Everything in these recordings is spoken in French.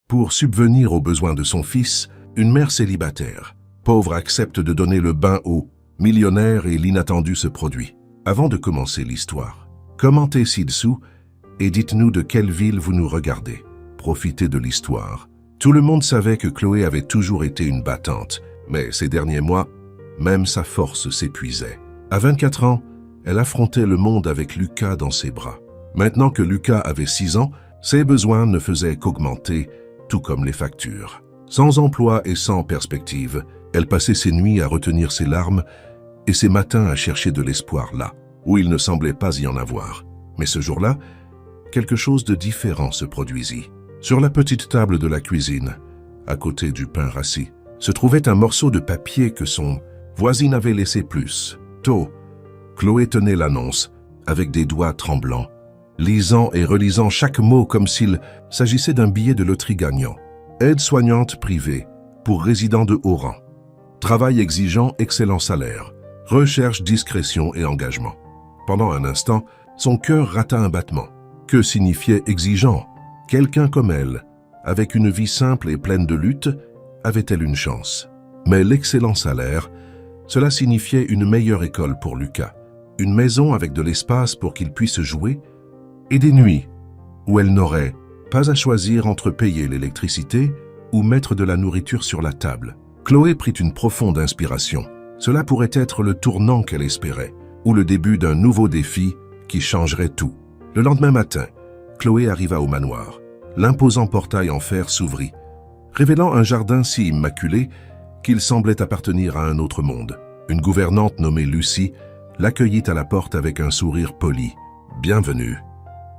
Pour subvenir aux besoins de son fils, une mère célibataire, pauvre, accepte de donner le bain au millionnaire et l'inattendu se produit. Avant de commencer l'histoire, commentez ci-dessous et dites-nous de quelle ville vous nous regardez. Profitez de l'histoire. Tout le monde savait que Chloé avait toujours été une battante, mais ces derniers mois, même sa force s'épuisait. À 24 ans, elle affrontait le monde avec Lucas dans ses bras. Maintenant que Lucas avait 6 ans, ses besoins ne faisaient qu'augmenter, tout comme les factures. Sans emploi et sans perspective, elle passait ses nuits à retenir ses larmes et ses matins à chercher de l'espoir là, où il ne semblait pas y en avoir. Mais ce jour-là, quelque chose de différent se produisit. Sur la petite table de la cuisine, à côté du pain rassis, se trouvait un morceau de papier que son voisine avait laissé plus tôt. Chloé tenait l'annonce avec des doigts tremblants, lisant et relisant chaque mot comme s'il s'agissait d'un billet de loterie gagnant. Aide-soignante privée pour résidents de haut rang. Travail exigeant, excellent salaire. Recherche, discrétion et engagement. Pendant un instant, son cœur rata un battement. Que signifiait exigeant? Quelqu'un comme elle, avec une vie simple et pleine de luttes, avait-elle une chance? Mais l'excellent salaire, cela signifiait une meilleure école pour Lucas, une maison avec de l'espace pour qu'il puisse jouer, et des nuits où elle n'aurait pas à choisir entre payer l'électricité ou mettre de la nourriture sur la table. Chloé prit une profonde inspiration. Cela pourrait être le tournant qu'elle espérait, ou le début d'un nouveau défi qui changerait tout. Le lendemain matin, Chloé arriva au manoir. L'imposant portail en fer s'ouvrit, révélant un jardin si immaculé qu'il semblait appartenir à un autre monde. Une gouvernante nommée Lucie l'accueillit à la porte avec un sourire poli. « Bienvenue.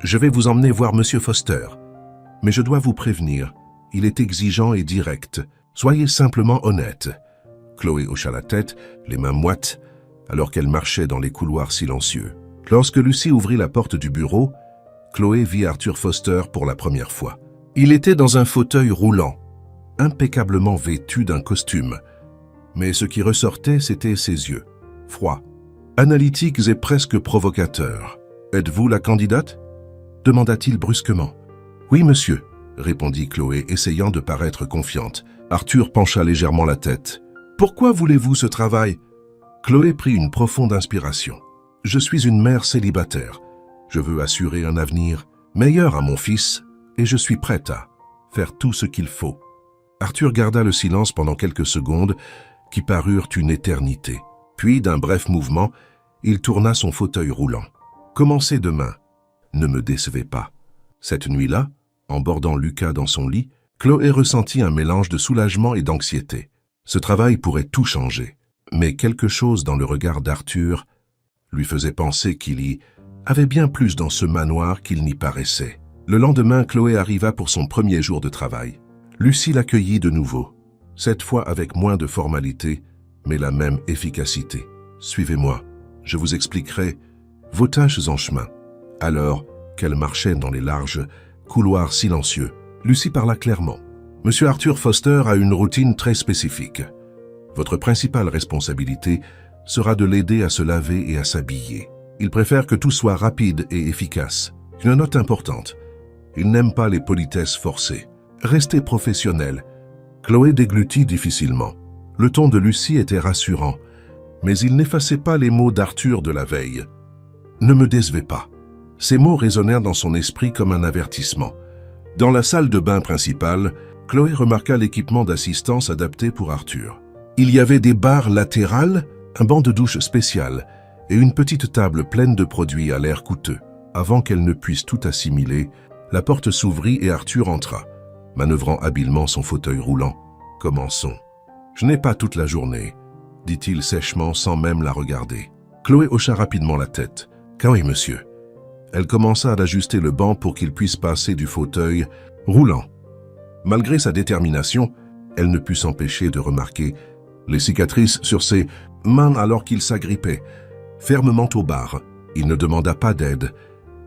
Je vais vous emmener voir Monsieur Foster. Mais je dois vous prévenir, il est exigeant et direct. Soyez simplement honnête. » Chloé hocha la tête, les mains moites, alors qu'elle marchait dans les couloirs silencieux. Lorsque Lucie ouvrit la porte du bureau, Chloé vit Arthur Foster pour la première fois. Il était dans un fauteuil roulant, impeccablement vêtu d'un costume. Mais ce qui ressortait, c'était ses yeux, froids, analytiques et presque provocateurs. « Êtes-vous la candidate ?» demanda-t-il brusquement. « Oui, monsieur », répondit Chloé, essayant de paraître confiante. Arthur pencha légèrement la tête. « Pourquoi voulez-vous ce travail ?» Chloé prit une profonde inspiration. « Je suis une mère célibataire. Je veux assurer un avenir meilleur à mon fils et je suis prête à faire tout ce qu'il faut. » Arthur garda le silence pendant quelques secondes qui parurent une éternité. Puis, d'un bref mouvement, il tourna son fauteuil roulant. « Commencez demain. Ne me décevez pas. » Cette nuit-là, en bordant Lucas dans son lit, Chloé ressentit un mélange de soulagement et d'anxiété. Ce travail pourrait tout changer. Mais quelque chose dans le regard d'Arthur lui faisait penser qu'il y avait bien plus dans ce manoir qu'il n'y paraissait. Le lendemain, Chloé arriva pour son premier jour de travail. Lucie l'accueillit de nouveau, cette fois avec moins de formalité, mais la même efficacité. « Suivez-moi, je vous expliquerai vos tâches en chemin. » Alors qu'elle marchait dans les larges couloirs silencieux, Lucie parla clairement. « Monsieur Arthur Foster a une routine très spécifique. Votre principale responsabilité sera de l'aider à se laver et à s'habiller. Il préfère que tout soit rapide et efficace. Une note importante. Il n'aime pas les politesses forcées. Restez professionnel. » Chloé déglutit difficilement. Le ton de Lucie était rassurant, mais il n'effaçait pas les mots d'Arthur de la veille. « Ne me décevez pas. » Ces mots résonnèrent dans son esprit comme un avertissement. Dans la salle de bain principale, Chloé remarqua l'équipement d'assistance adapté pour Arthur. Il y avait des barres latérales, un banc de douche spécial et une petite table pleine de produits à l'air coûteux. Avant qu'elle ne puisse tout assimiler, la porte s'ouvrit et Arthur entra, manœuvrant habilement son fauteuil roulant. « Commençons. »« Je n'ai pas toute la journée, » dit-il sèchement sans même la regarder. Chloé hocha rapidement la tête. « Oui, monsieur. » Elle commença à ajuster le banc pour qu'il puisse passer du fauteuil roulant. Malgré sa détermination, elle ne put s'empêcher de remarquer les cicatrices sur ses mains alors qu'il s'agrippait fermement aux barres. Il ne demanda pas d'aide,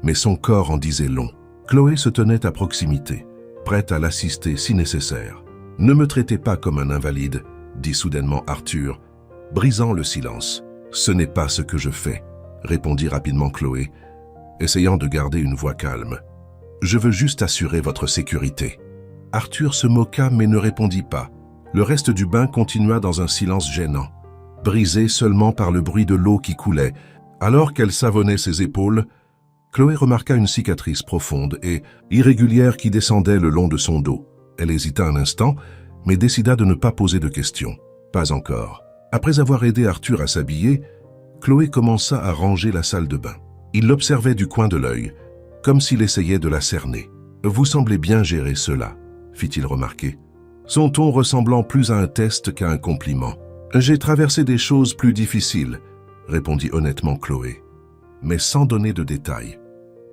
mais son corps en disait long. Chloé se tenait à proximité, prête à l'assister si nécessaire. « Ne me traitez pas comme un invalide, » dit soudainement Arthur, brisant le silence. « Ce n'est pas ce que je fais, » répondit rapidement Chloé, essayant de garder une voix calme. « Je veux juste assurer votre sécurité. » Arthur se moqua mais ne répondit pas. Le reste du bain continua dans un silence gênant, brisé seulement par le bruit de l'eau qui coulait. Alors qu'elle savonnait ses épaules, Chloé remarqua une cicatrice profonde et irrégulière qui descendait le long de son dos. Elle hésita un instant, mais décida de ne pas poser de questions. Pas encore. Après avoir aidé Arthur à s'habiller, Chloé commença à ranger la salle de bain. Il l'observait du coin de l'œil, comme s'il essayait de la cerner. « Vous semblez bien gérer cela », fit-il remarquer, son ton ressemblant plus à un test qu'à un compliment. « J'ai traversé des choses plus difficiles », répondit honnêtement Chloé, mais sans donner de détails.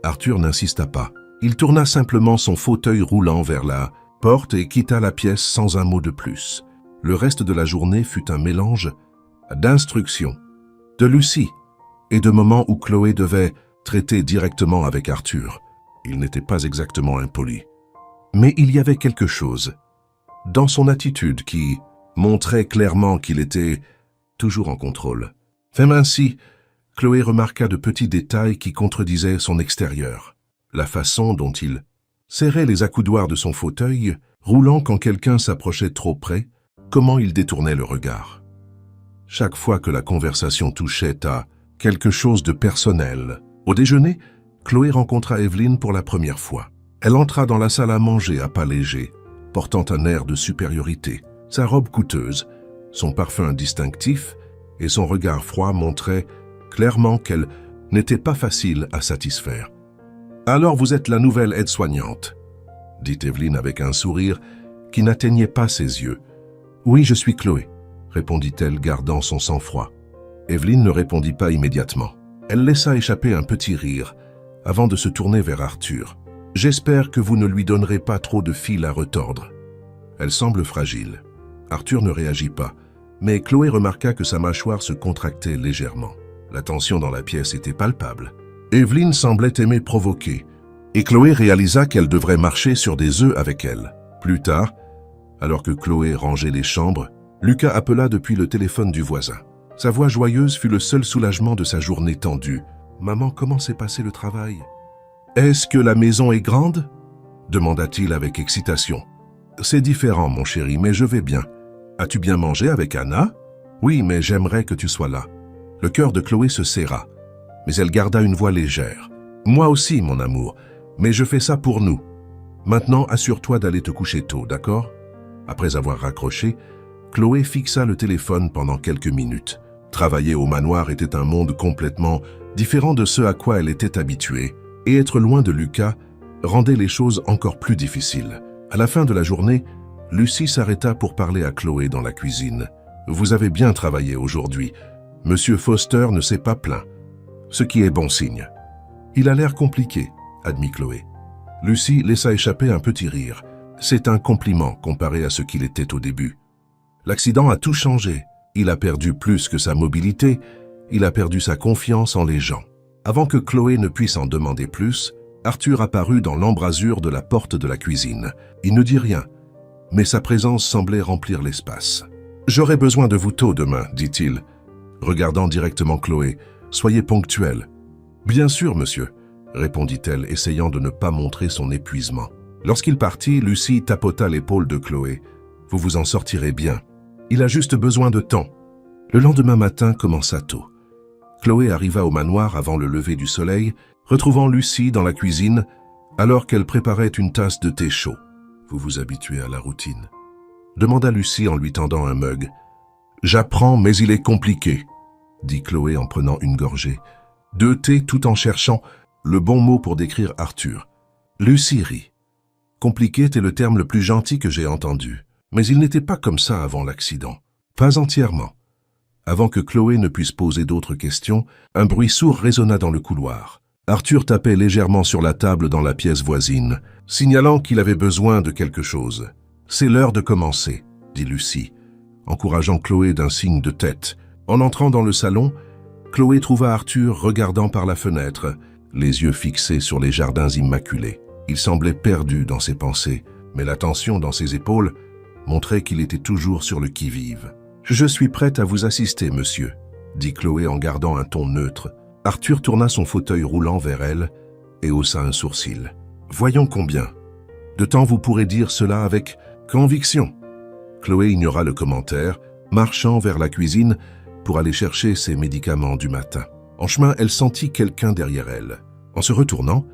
Arthur n'insista pas. Il tourna simplement son fauteuil roulant vers la porte et quitta la pièce sans un mot de plus. Le reste de la journée fut un mélange d'instructions, de Lucie et de moments où Chloé devait traiter directement avec Arthur. Il n'était pas exactement impoli. Mais il y avait quelque chose dans son attitude qui montrait clairement qu'il était toujours en contrôle. Même ainsi, Chloé remarqua de petits détails qui contredisaient son extérieur. La façon dont il serrait les accoudoirs de son fauteuil, roulant quand quelqu'un s'approchait trop près, comment il détournait le regard. Chaque fois que la conversation touchait à quelque chose de personnel. Au déjeuner, Chloé rencontra Evelyne pour la première fois. Elle entra dans la salle à manger à pas légers, portant un air de supériorité. Sa robe coûteuse, son parfum distinctif et son regard froid montraient clairement qu'elle n'était pas facile à satisfaire. « Alors vous êtes la nouvelle aide-soignante » dit Evelyne avec un sourire qui n'atteignait pas ses yeux. « Oui, je suis Chloé » répondit-elle gardant son sang-froid. Evelyne ne répondit pas immédiatement. Elle laissa échapper un petit rire avant de se tourner vers Arthur. « J'espère que vous ne lui donnerez pas trop de fil à retordre. Elle semble fragile. » Arthur ne réagit pas, mais Chloé remarqua que sa mâchoire se contractait légèrement. La tension dans la pièce était palpable. Evelyne semblait aimer provoquer, et Chloé réalisa qu'elle devrait marcher sur des œufs avec elle. Plus tard, alors que Chloé rangeait les chambres, Lucas appela depuis le téléphone du voisin. Sa voix joyeuse fut le seul soulagement de sa journée tendue. « Maman, comment s'est passé le travail ?»« Est-ce que la maison est grande ?» demanda-t-il avec excitation. « C'est différent, mon chéri, mais je vais bien. As-tu bien mangé avec Anna ?»« Oui, mais j'aimerais que tu sois là. » Le cœur de Chloé se serra, mais elle garda une voix légère. « Moi aussi, mon amour, mais je fais ça pour nous. Maintenant, assure-toi d'aller te coucher tôt, d'accord ?» Après avoir raccroché, Chloé fixa le téléphone pendant quelques minutes. Travailler au manoir était un monde complètement différent de ce à quoi elle était habituée, et être loin de Lucas rendait les choses encore plus difficiles. À la fin de la journée, Lucie s'arrêta pour parler à Chloé dans la cuisine. « Vous avez bien travaillé aujourd'hui. Monsieur Foster ne s'est pas plaint, ce qui est bon signe. »« Il a l'air compliqué, » admit Chloé. Lucie laissa échapper un petit rire. « C'est un compliment comparé à ce qu'il était au début. L'accident a tout changé. Il a perdu plus que sa mobilité, il a perdu sa confiance en les gens. » Avant que Chloé ne puisse en demander plus, Arthur apparut dans l'embrasure de la porte de la cuisine. Il ne dit rien, mais sa présence semblait remplir l'espace. « J'aurai besoin de vous tôt demain, » dit-il, regardant directement Chloé. « Soyez ponctuelle. »« Bien sûr, monsieur, » répondit-elle, essayant de ne pas montrer son épuisement. Lorsqu'il partit, Lucie tapota l'épaule de Chloé. « Vous vous en sortirez bien. Il a juste besoin de temps. » Le lendemain matin commença tôt. Chloé arriva au manoir avant le lever du soleil, retrouvant Lucie dans la cuisine alors qu'elle préparait une tasse de thé chaud. « Vous vous habituez à la routine ?» demanda Lucie en lui tendant un mug. « J'apprends, mais il est compliqué, » dit Chloé en prenant une gorgée. De thé tout en cherchant le bon mot pour décrire Arthur. Lucie rit. Compliqué était le terme le plus gentil que j'ai entendu. Mais il n'était pas comme ça avant l'accident. Pas entièrement. Avant que Chloé ne puisse poser d'autres questions, un bruit sourd résonna dans le couloir. Arthur tapait légèrement sur la table dans la pièce voisine, signalant qu'il avait besoin de quelque chose. « C'est l'heure de commencer, » dit Lucie, encourageant Chloé d'un signe de tête. En entrant dans le salon, Chloé trouva Arthur regardant par la fenêtre, les yeux fixés sur les jardins immaculés. Il semblait perdu dans ses pensées, mais la tension dans ses épaules montrait qu'il était toujours sur le qui-vive. « Je suis prête à vous assister, monsieur, » dit Chloé en gardant un ton neutre. Arthur tourna son fauteuil roulant vers elle et haussa un sourcil. « Voyons combien. » De temps vous pourrez dire cela avec conviction. Chloé ignora le commentaire, marchant vers la cuisine pour aller chercher ses médicaments du matin. En chemin, elle sentit quelqu'un derrière elle. En se retournant,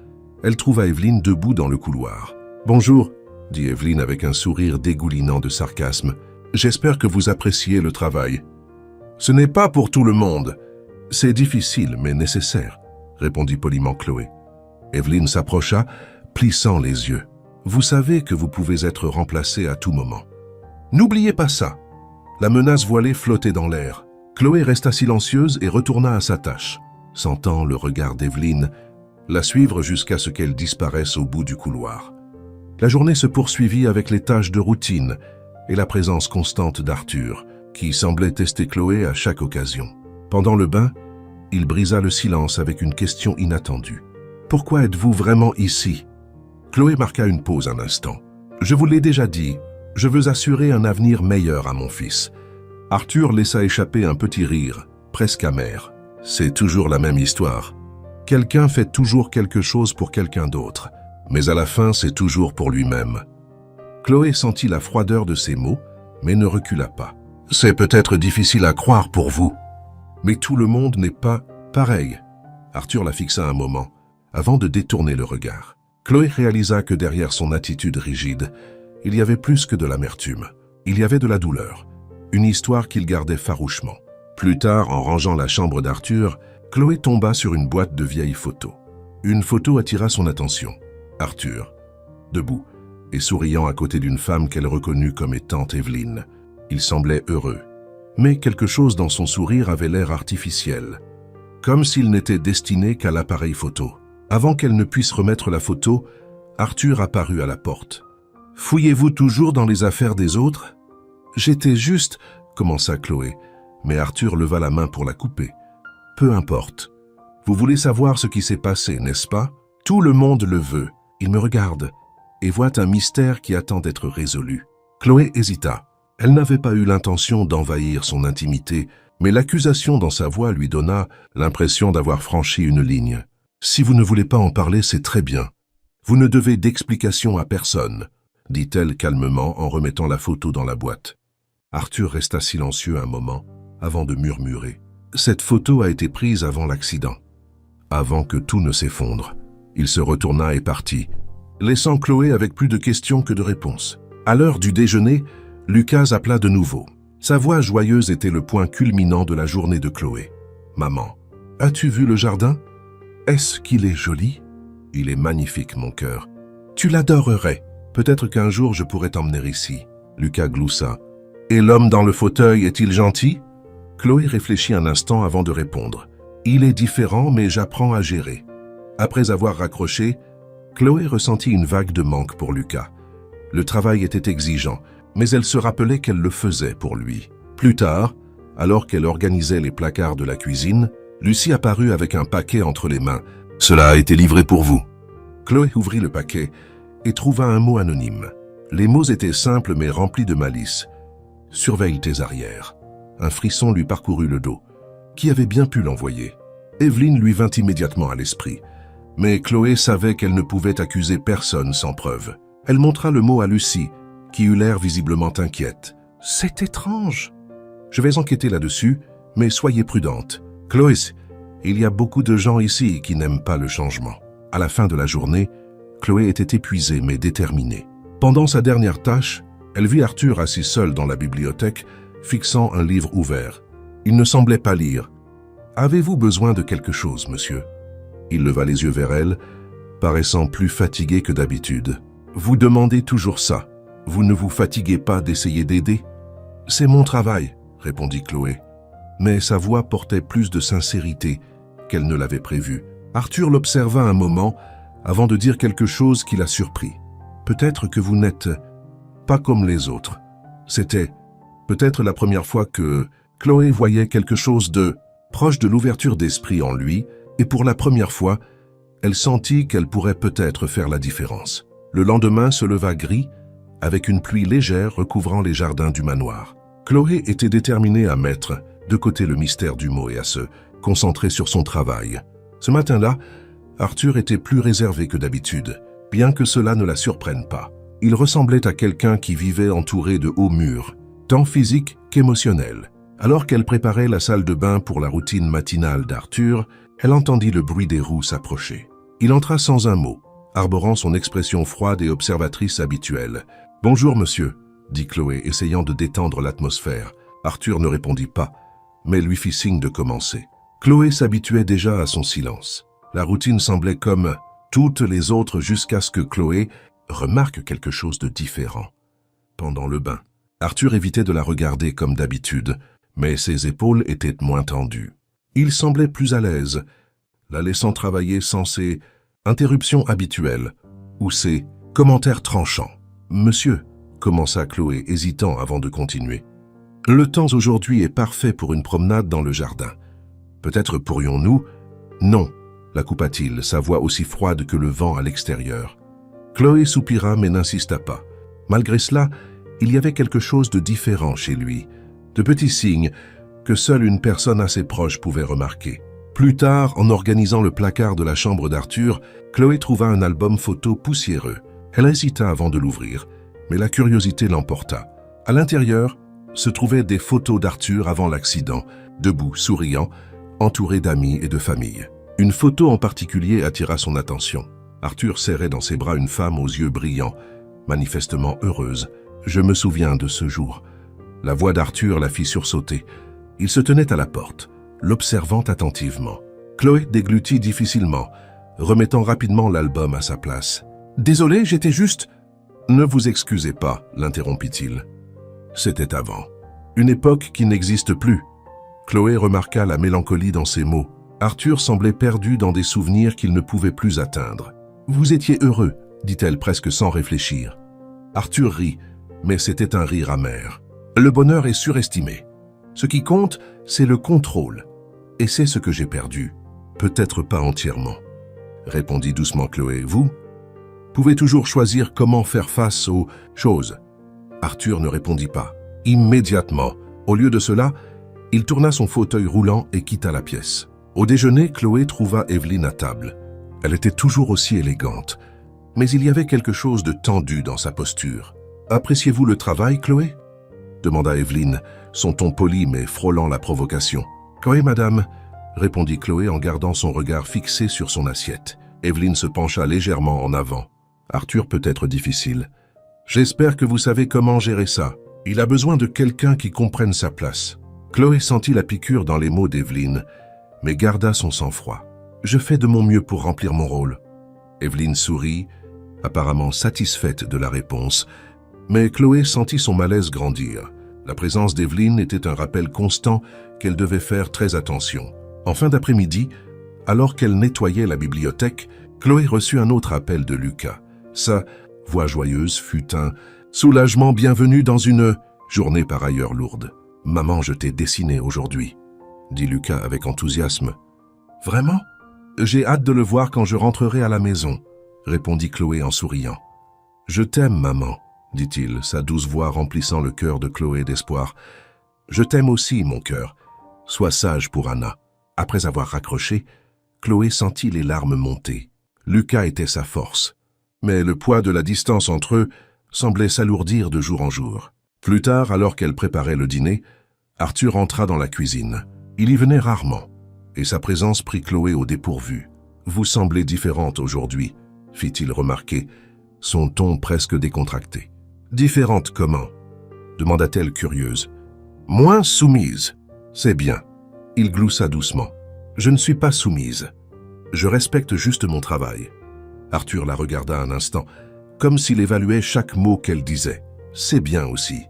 elle trouva Evelyne debout dans le couloir. « Bonjour », dit Evelyne avec un sourire dégoulinant de sarcasme. « J'espère que vous appréciez le travail. »« Ce n'est pas pour tout le monde. C'est difficile, mais nécessaire, » répondit poliment Chloé. Evelyne s'approcha, plissant les yeux. « Vous savez que vous pouvez être remplacé à tout moment. N'oubliez pas ça. » La menace voilée flottait dans l'air. Chloé resta silencieuse et retourna à sa tâche, sentant le regard d'Evelyne la suivre jusqu'à ce qu'elle disparaisse au bout du couloir. La journée se poursuivit avec les tâches de routine et la présence constante d'Arthur, qui semblait tester Chloé à chaque occasion. Pendant le bain, il brisa le silence avec une question inattendue. « Pourquoi êtes-vous vraiment ici ?» Chloé marqua une pause un instant. « Je vous l'ai déjà dit, je veux assurer un avenir meilleur à mon fils. » Arthur laissa échapper un petit rire, presque amer. « C'est toujours la même histoire. Quelqu'un fait toujours quelque chose pour quelqu'un d'autre, mais à la fin, c'est toujours pour lui-même. » Chloé sentit la froideur de ces mots, mais ne recula pas. « C'est peut-être difficile à croire pour vous, mais tout le monde n'est pas pareil. » Arthur la fixa un moment, avant de détourner le regard. Chloé réalisa que derrière son attitude rigide, il y avait plus que de l'amertume. Il y avait de la douleur, une histoire qu'il gardait farouchement. Plus tard, en rangeant la chambre d'Arthur, Chloé tomba sur une boîte de vieilles photos. Une photo attira son attention. Arthur, debout et souriant à côté d'une femme qu'elle reconnut comme étant Evelyne. Il semblait heureux. Mais quelque chose dans son sourire avait l'air artificiel, comme s'il n'était destiné qu'à l'appareil photo. Avant qu'elle ne puisse remettre la photo, Arthur apparut à la porte. « Fouillez-vous toujours dans les affaires des autres ?»« J'étais juste... » commença Chloé, mais Arthur leva la main pour la couper. « Peu importe. Vous voulez savoir ce qui s'est passé, n'est-ce pas? Tout le monde le veut. Il me regarde et voit un mystère qui attend d'être résolu. » Chloé hésita. Elle n'avait pas eu l'intention d'envahir son intimité, mais l'accusation dans sa voix lui donna l'impression d'avoir franchi une ligne. « Si vous ne voulez pas en parler, c'est très bien. Vous ne devez d'explication à personne, » dit-elle calmement en remettant la photo dans la boîte. Arthur resta silencieux un moment, avant de murmurer. « Cette photo a été prise avant l'accident. » Avant que tout ne s'effondre, il se retourna et partit, laissant Chloé avec plus de questions que de réponses. À l'heure du déjeuner, Lucas appela de nouveau. Sa voix joyeuse était le point culminant de la journée de Chloé. « Maman, as-tu vu le jardin? Est-ce qu'il est joli? Il est magnifique, mon cœur. Tu l'adorerais. Peut-être qu'un jour je pourrais t'emmener ici. » Lucas gloussa. « Et l'homme dans le fauteuil est-il gentil? » Chloé réfléchit un instant avant de répondre. « Il est différent, mais j'apprends à gérer. » Après avoir raccroché, Chloé ressentit une vague de manque pour Lucas. Le travail était exigeant, mais elle se rappelait qu'elle le faisait pour lui. Plus tard, alors qu'elle organisait les placards de la cuisine, Lucie apparut avec un paquet entre les mains. « Cela a été livré pour vous. » Chloé ouvrit le paquet et trouva un mot anonyme. Les mots étaient simples mais remplis de malice. « Surveille tes arrières. » Un frisson lui parcourut le dos. Qui avait bien pu l'envoyer? Evelyne lui vint immédiatement à l'esprit. Mais Chloé savait qu'elle ne pouvait accuser personne sans preuve. Elle montra le mot à Lucie, qui eut l'air visiblement inquiète. « C'est étrange. Je vais enquêter là-dessus, mais soyez prudente. Chloé, il y a beaucoup de gens ici qui n'aiment pas le changement. » À la fin de la journée, Chloé était épuisée mais déterminée. Pendant sa dernière tâche, elle vit Arthur assis seul dans la bibliothèque, fixant un livre ouvert. Il ne semblait pas lire. « Avez-vous besoin de quelque chose, monsieur ?» Il leva les yeux vers elle, paraissant plus fatigué que d'habitude. « Vous demandez toujours ça. Vous ne vous fatiguez pas d'essayer d'aider ?»« C'est mon travail, » répondit Chloé. Mais sa voix portait plus de sincérité qu'elle ne l'avait prévu. Arthur l'observa un moment avant de dire quelque chose qui la surprit. « Peut-être que vous n'êtes pas comme les autres. » C'était peut-être la première fois que Chloé voyait quelque chose de proche de l'ouverture d'esprit en lui, et pour la première fois, elle sentit qu'elle pourrait peut-être faire la différence. Le lendemain se leva gris, avec une pluie légère recouvrant les jardins du manoir. Chloé était déterminée à mettre de côté le mystère du mot et à se concentrer sur son travail. Ce matin-là, Arthur était plus réservé que d'habitude, bien que cela ne la surprenne pas. Il ressemblait à quelqu'un qui vivait entouré de hauts murs, tant physiques qu'émotionnels. Alors qu'elle préparait la salle de bain pour la routine matinale d'Arthur, elle entendit le bruit des roues s'approcher. Il entra sans un mot, arborant son expression froide et observatrice habituelle. « Bonjour, monsieur », dit Chloé, essayant de détendre l'atmosphère. Arthur ne répondit pas, mais lui fit signe de commencer. Chloé s'habituait déjà à son silence. La routine semblait comme toutes les autres jusqu'à ce que Chloé remarque quelque chose de différent. Pendant le bain, Arthur évitait de la regarder comme d'habitude, mais ses épaules étaient moins tendues. Il semblait plus à l'aise, la laissant travailler sans ses interruptions habituelles ou ses commentaires tranchants. « Monsieur », commença Chloé, hésitant avant de continuer. « Le temps aujourd'hui est parfait pour une promenade dans le jardin. Peut-être pourrions-nous… » « Non », la coupa-t-il, sa voix aussi froide que le vent à l'extérieur. Chloé soupira mais n'insista pas. Malgré cela, il y avait quelque chose de différent chez lui, de petits signes que seule une personne assez proche pouvait remarquer. Plus tard, en organisant le placard de la chambre d'Arthur, Chloé trouva un album photo poussiéreux. Elle hésita avant de l'ouvrir, mais la curiosité l'emporta. À l'intérieur se trouvaient des photos d'Arthur avant l'accident, debout, souriant, entouré d'amis et de famille. Une photo en particulier attira son attention. Arthur serrait dans ses bras une femme aux yeux brillants, manifestement heureuse. « Je me souviens de ce jour. » La voix d'Arthur la fit sursauter. Il se tenait à la porte, l'observant attentivement. Chloé déglutit difficilement, remettant rapidement l'album à sa place. « Désolé, j'étais juste… » « Ne vous excusez pas, » l'interrompit-il. C'était avant. Une époque qui n'existe plus. Chloé remarqua la mélancolie dans ses mots. Arthur semblait perdu dans des souvenirs qu'il ne pouvait plus atteindre. « Vous étiez heureux, » dit-elle presque sans réfléchir. Arthur rit, mais c'était un rire amer. Le bonheur est surestimé. Ce qui compte, c'est le contrôle. Et c'est ce que j'ai perdu. Peut-être pas entièrement, répondit doucement Chloé. Vous pouvez toujours choisir comment faire face aux choses. Arthur ne répondit pas. Immédiatement, au lieu de cela, il tourna son fauteuil roulant et quitta la pièce. Au déjeuner, Chloé trouva Evelyne à table. Elle était toujours aussi élégante, mais il y avait quelque chose de tendu dans sa posture. « Appréciez-vous le travail, Chloé ?» demanda Evelyne, son ton poli mais frôlant la provocation. « Oui, madame », répondit Chloé en gardant son regard fixé sur son assiette. Evelyne se pencha légèrement en avant. « Arthur peut être difficile. J'espère que vous savez comment gérer ça. Il a besoin de quelqu'un qui comprenne sa place. » Chloé sentit la piqûre dans les mots d'Evelyne, mais garda son sang-froid. « Je fais de mon mieux pour remplir mon rôle. » Evelyne sourit, apparemment satisfaite de la réponse, mais Chloé sentit son malaise grandir. La présence d'Evelyne était un rappel constant qu'elle devait faire très attention. En fin d'après-midi, alors qu'elle nettoyait la bibliothèque, Chloé reçut un autre appel de Lucas. Sa voix joyeuse fut un soulagement bienvenu dans une journée par ailleurs lourde. « Maman, je t'ai dessiné aujourd'hui », dit Lucas avec enthousiasme. « Vraiment ? J'ai hâte de le voir quand je rentrerai à la maison, » répondit Chloé en souriant. « Je t'aime, maman, » dit-il, sa douce voix remplissant le cœur de Chloé d'espoir. « Je t'aime aussi, mon cœur. Sois sage pour Anna. » Après avoir raccroché, Chloé sentit les larmes monter. Lucas était sa force, mais le poids de la distance entre eux semblait s'alourdir de jour en jour. Plus tard, alors qu'elle préparait le dîner, Arthur entra dans la cuisine. Il y venait rarement, et sa présence prit Chloé au dépourvu. « Vous semblez différente aujourd'hui », fit-il remarquer, son ton presque décontracté. « Différente comment ?» demanda-t-elle curieuse. « Moins soumise. C'est bien. » Il gloussa doucement. « Je ne suis pas soumise. Je respecte juste mon travail. » Arthur la regarda un instant, comme s'il évaluait chaque mot qu'elle disait. « C'est bien aussi. »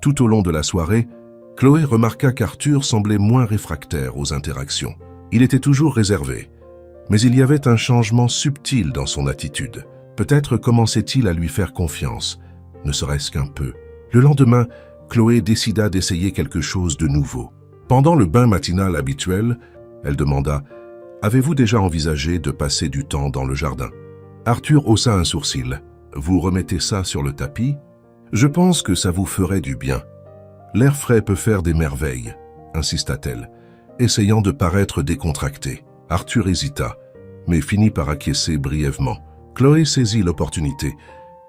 Tout au long de la soirée, Chloé remarqua qu'Arthur semblait moins réfractaire aux interactions. Il était toujours réservé, mais il y avait un changement subtil dans son attitude. Peut-être commençait-il à lui faire confiance, ne serait-ce qu'un peu. Le lendemain, Chloé décida d'essayer quelque chose de nouveau. Pendant le bain matinal habituel, elle demanda « Avez-vous déjà envisagé de passer du temps dans le jardin ?» Arthur haussa un sourcil. « Vous remettez ça sur le tapis ? Je pense que ça vous ferait du bien. L'air frais peut faire des merveilles, » insista-t-elle, essayant de paraître décontractée. Arthur hésita, mais finit par acquiescer brièvement. Chloé saisit l'opportunité.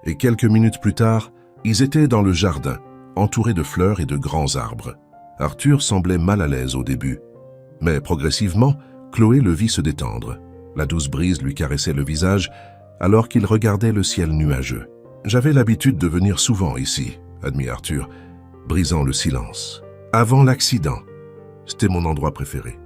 et quelques minutes plus tard, ils étaient dans le jardin, entourés de fleurs et de grands arbres. Arthur semblait mal à l'aise au début, mais progressivement, Chloé le vit se détendre. La douce brise lui caressait le visage alors qu'il regardait le ciel nuageux. « J'avais l'habitude de venir souvent ici, » admit Arthur, brisant le silence. « Avant l'accident, c'était mon endroit préféré. »«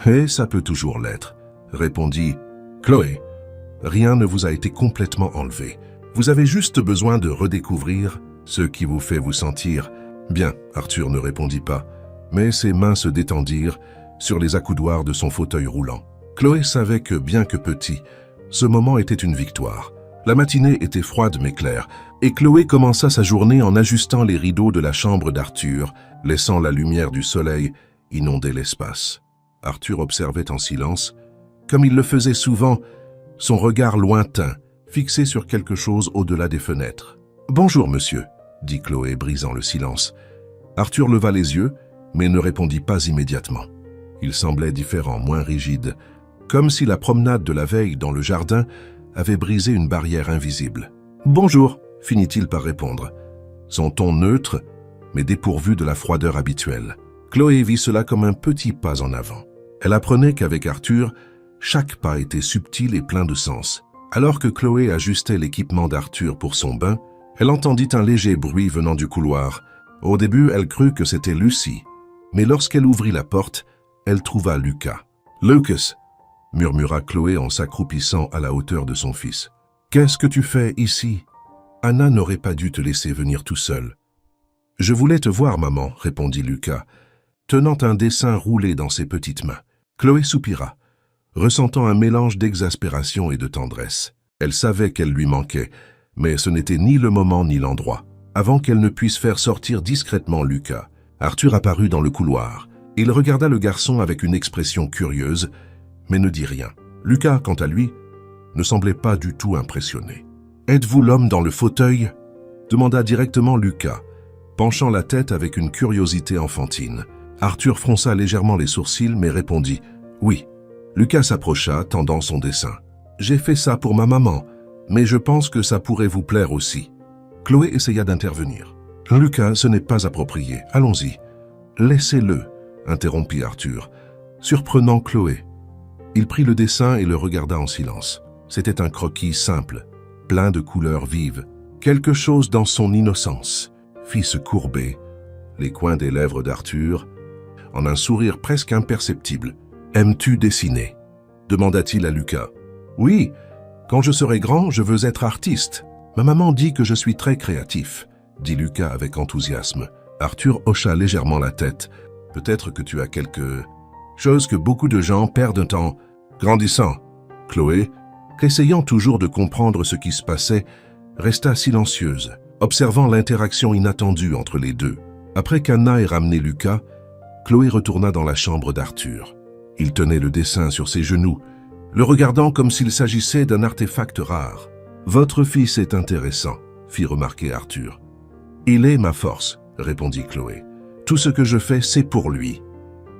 Et ça peut toujours l'être, » répondit Chloé. « Rien ne vous a été complètement enlevé. Vous avez juste besoin de redécouvrir ce qui vous fait vous sentir bien. » Arthur ne répondit pas, mais ses mains se détendirent sur les accoudoirs de son fauteuil roulant. Chloé savait que, bien que petit, ce moment était une victoire. La matinée était froide mais claire, et Chloé commença sa journée en ajustant les rideaux de la chambre d'Arthur, laissant la lumière du soleil inonder l'espace. Arthur observait en silence, comme il le faisait souvent, son regard lointain, fixé sur quelque chose au-delà des fenêtres. « Bonjour, monsieur », dit Chloé, brisant le silence. Arthur leva les yeux, mais ne répondit pas immédiatement. Il semblait différent, moins rigide, comme si la promenade de la veille dans le jardin avait brisé une barrière invisible. « Bonjour », finit-il par répondre, son ton neutre, mais dépourvu de la froideur habituelle. Chloé vit cela comme un petit pas en avant. Elle apprenait qu'avec Arthur, chaque pas était subtil et plein de sens. Alors que Chloé ajustait l'équipement d'Arthur pour son bain, elle entendit un léger bruit venant du couloir. Au début, elle crut que c'était Lucie, mais lorsqu'elle ouvrit la porte, elle trouva Lucas. « Lucas !» murmura Chloé en s'accroupissant à la hauteur de son fils. « Qu'est-ce que tu fais ici? Anna n'aurait pas dû te laisser venir tout seul. »« Je voulais te voir, maman, » répondit Lucas, tenant un dessin roulé dans ses petites mains. Chloé soupira, ressentant un mélange d'exaspération et de tendresse. Elle savait qu'elle lui manquait, mais ce n'était ni le moment ni l'endroit. Avant qu'elle ne puisse faire sortir discrètement Lucas, Arthur apparut dans le couloir. Il regarda le garçon avec une expression curieuse, mais ne dit rien. Lucas, quant à lui, ne semblait pas du tout impressionné. « Êtes-vous l'homme dans le fauteuil ?» demanda directement Lucas, penchant la tête avec une curiosité enfantine. Arthur fronça légèrement les sourcils, mais répondit « Oui ». Lucas s'approcha, tendant son dessin. « J'ai fait ça pour ma maman, mais je pense que ça pourrait vous plaire aussi. » Chloé essaya d'intervenir. « Lucas, ce n'est pas approprié. Allons-y. »« Laissez-le » interrompit Arthur, surprenant Chloé. Il prit le dessin et le regarda en silence. C'était un croquis simple, plein de couleurs vives. Quelque chose dans son innocence fit se courber les coins des lèvres d'Arthur en un sourire presque imperceptible. « Aimes-tu dessiner ?» demanda-t-il à Lucas. « Oui, quand je serai grand, je veux être artiste. Ma maman dit que je suis très créatif, » dit Lucas avec enthousiasme. Arthur hocha légèrement la tête. « Peut-être que tu as quelque chose que beaucoup de gens perdent en grandissant. » Chloé, essayant toujours de comprendre ce qui se passait, resta silencieuse, observant l'interaction inattendue entre les deux. Après qu'Anna ait ramené Lucas, Chloé retourna dans la chambre d'Arthur. Il tenait le dessin sur ses genoux, le regardant comme s'il s'agissait d'un artefact rare. « Votre fils est intéressant, » fit remarquer Arthur. « Il est ma force, » répondit Chloé. « Tout ce que je fais, c'est pour lui. »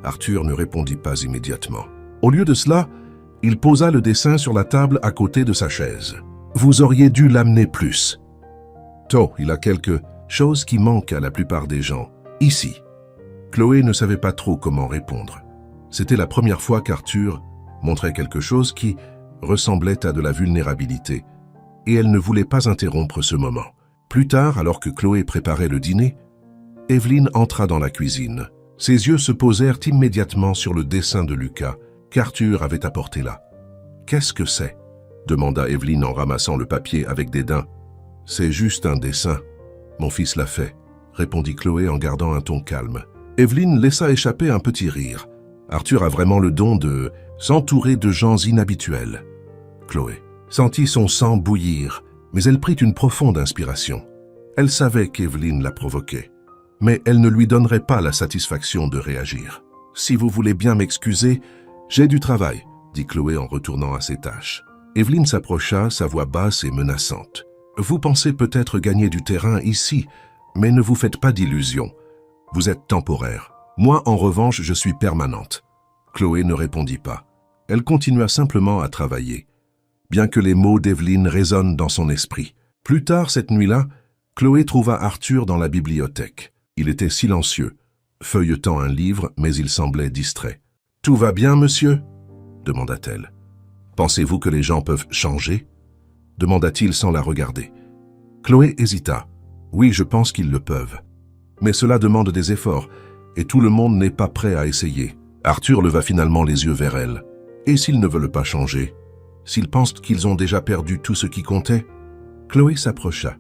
Arthur ne répondit pas immédiatement. Au lieu de cela, il posa le dessin sur la table à côté de sa chaise. « Vous auriez dû l'amener plus. »« Oh, il a quelque chose qui manque à la plupart des gens. Ici. » Chloé ne savait pas trop comment répondre. C'était la première fois qu'Arthur montrait quelque chose qui ressemblait à de la vulnérabilité, et elle ne voulait pas interrompre ce moment. Plus tard, alors que Chloé préparait le dîner, Evelyne entra dans la cuisine. Ses yeux se posèrent immédiatement sur le dessin de Lucas qu'Arthur avait apporté là. « Qu'est-ce que c'est ?» demanda Evelyne en ramassant le papier avec dédain. « C'est juste un dessin. Mon fils l'a fait, » répondit Chloé en gardant un ton calme. Evelyne laissa échapper un petit rire. Arthur a vraiment le don de s'entourer de gens inhabituels. Chloé sentit son sang bouillir, mais elle prit une profonde inspiration. Elle savait qu'Evelyne la provoquait, mais elle ne lui donnerait pas la satisfaction de réagir. « Si vous voulez bien m'excuser, j'ai du travail, » dit Chloé en retournant à ses tâches. Evelyne s'approcha, sa voix basse et menaçante. « Vous pensez peut-être gagner du terrain ici, mais ne vous faites pas d'illusions. Vous êtes temporaire. Moi, en revanche, je suis permanente. » Chloé ne répondit pas. Elle continua simplement à travailler, bien que les mots d'Evelyne résonnent dans son esprit. Plus tard cette nuit-là, Chloé trouva Arthur dans la bibliothèque. Il était silencieux, feuilletant un livre, mais il semblait distrait. « Tout va bien, monsieur ?» demanda-t-elle. « Pensez-vous que les gens peuvent changer ?» demanda-t-il sans la regarder. Chloé hésita. « Oui, je pense qu'ils le peuvent. Mais cela demande des efforts, et tout le monde n'est pas prêt à essayer. » Arthur leva finalement les yeux vers elle. « Et s'ils ne veulent pas changer? S'ils pensent qu'ils ont déjà perdu tout ce qui comptait ?» Chloé s'approcha,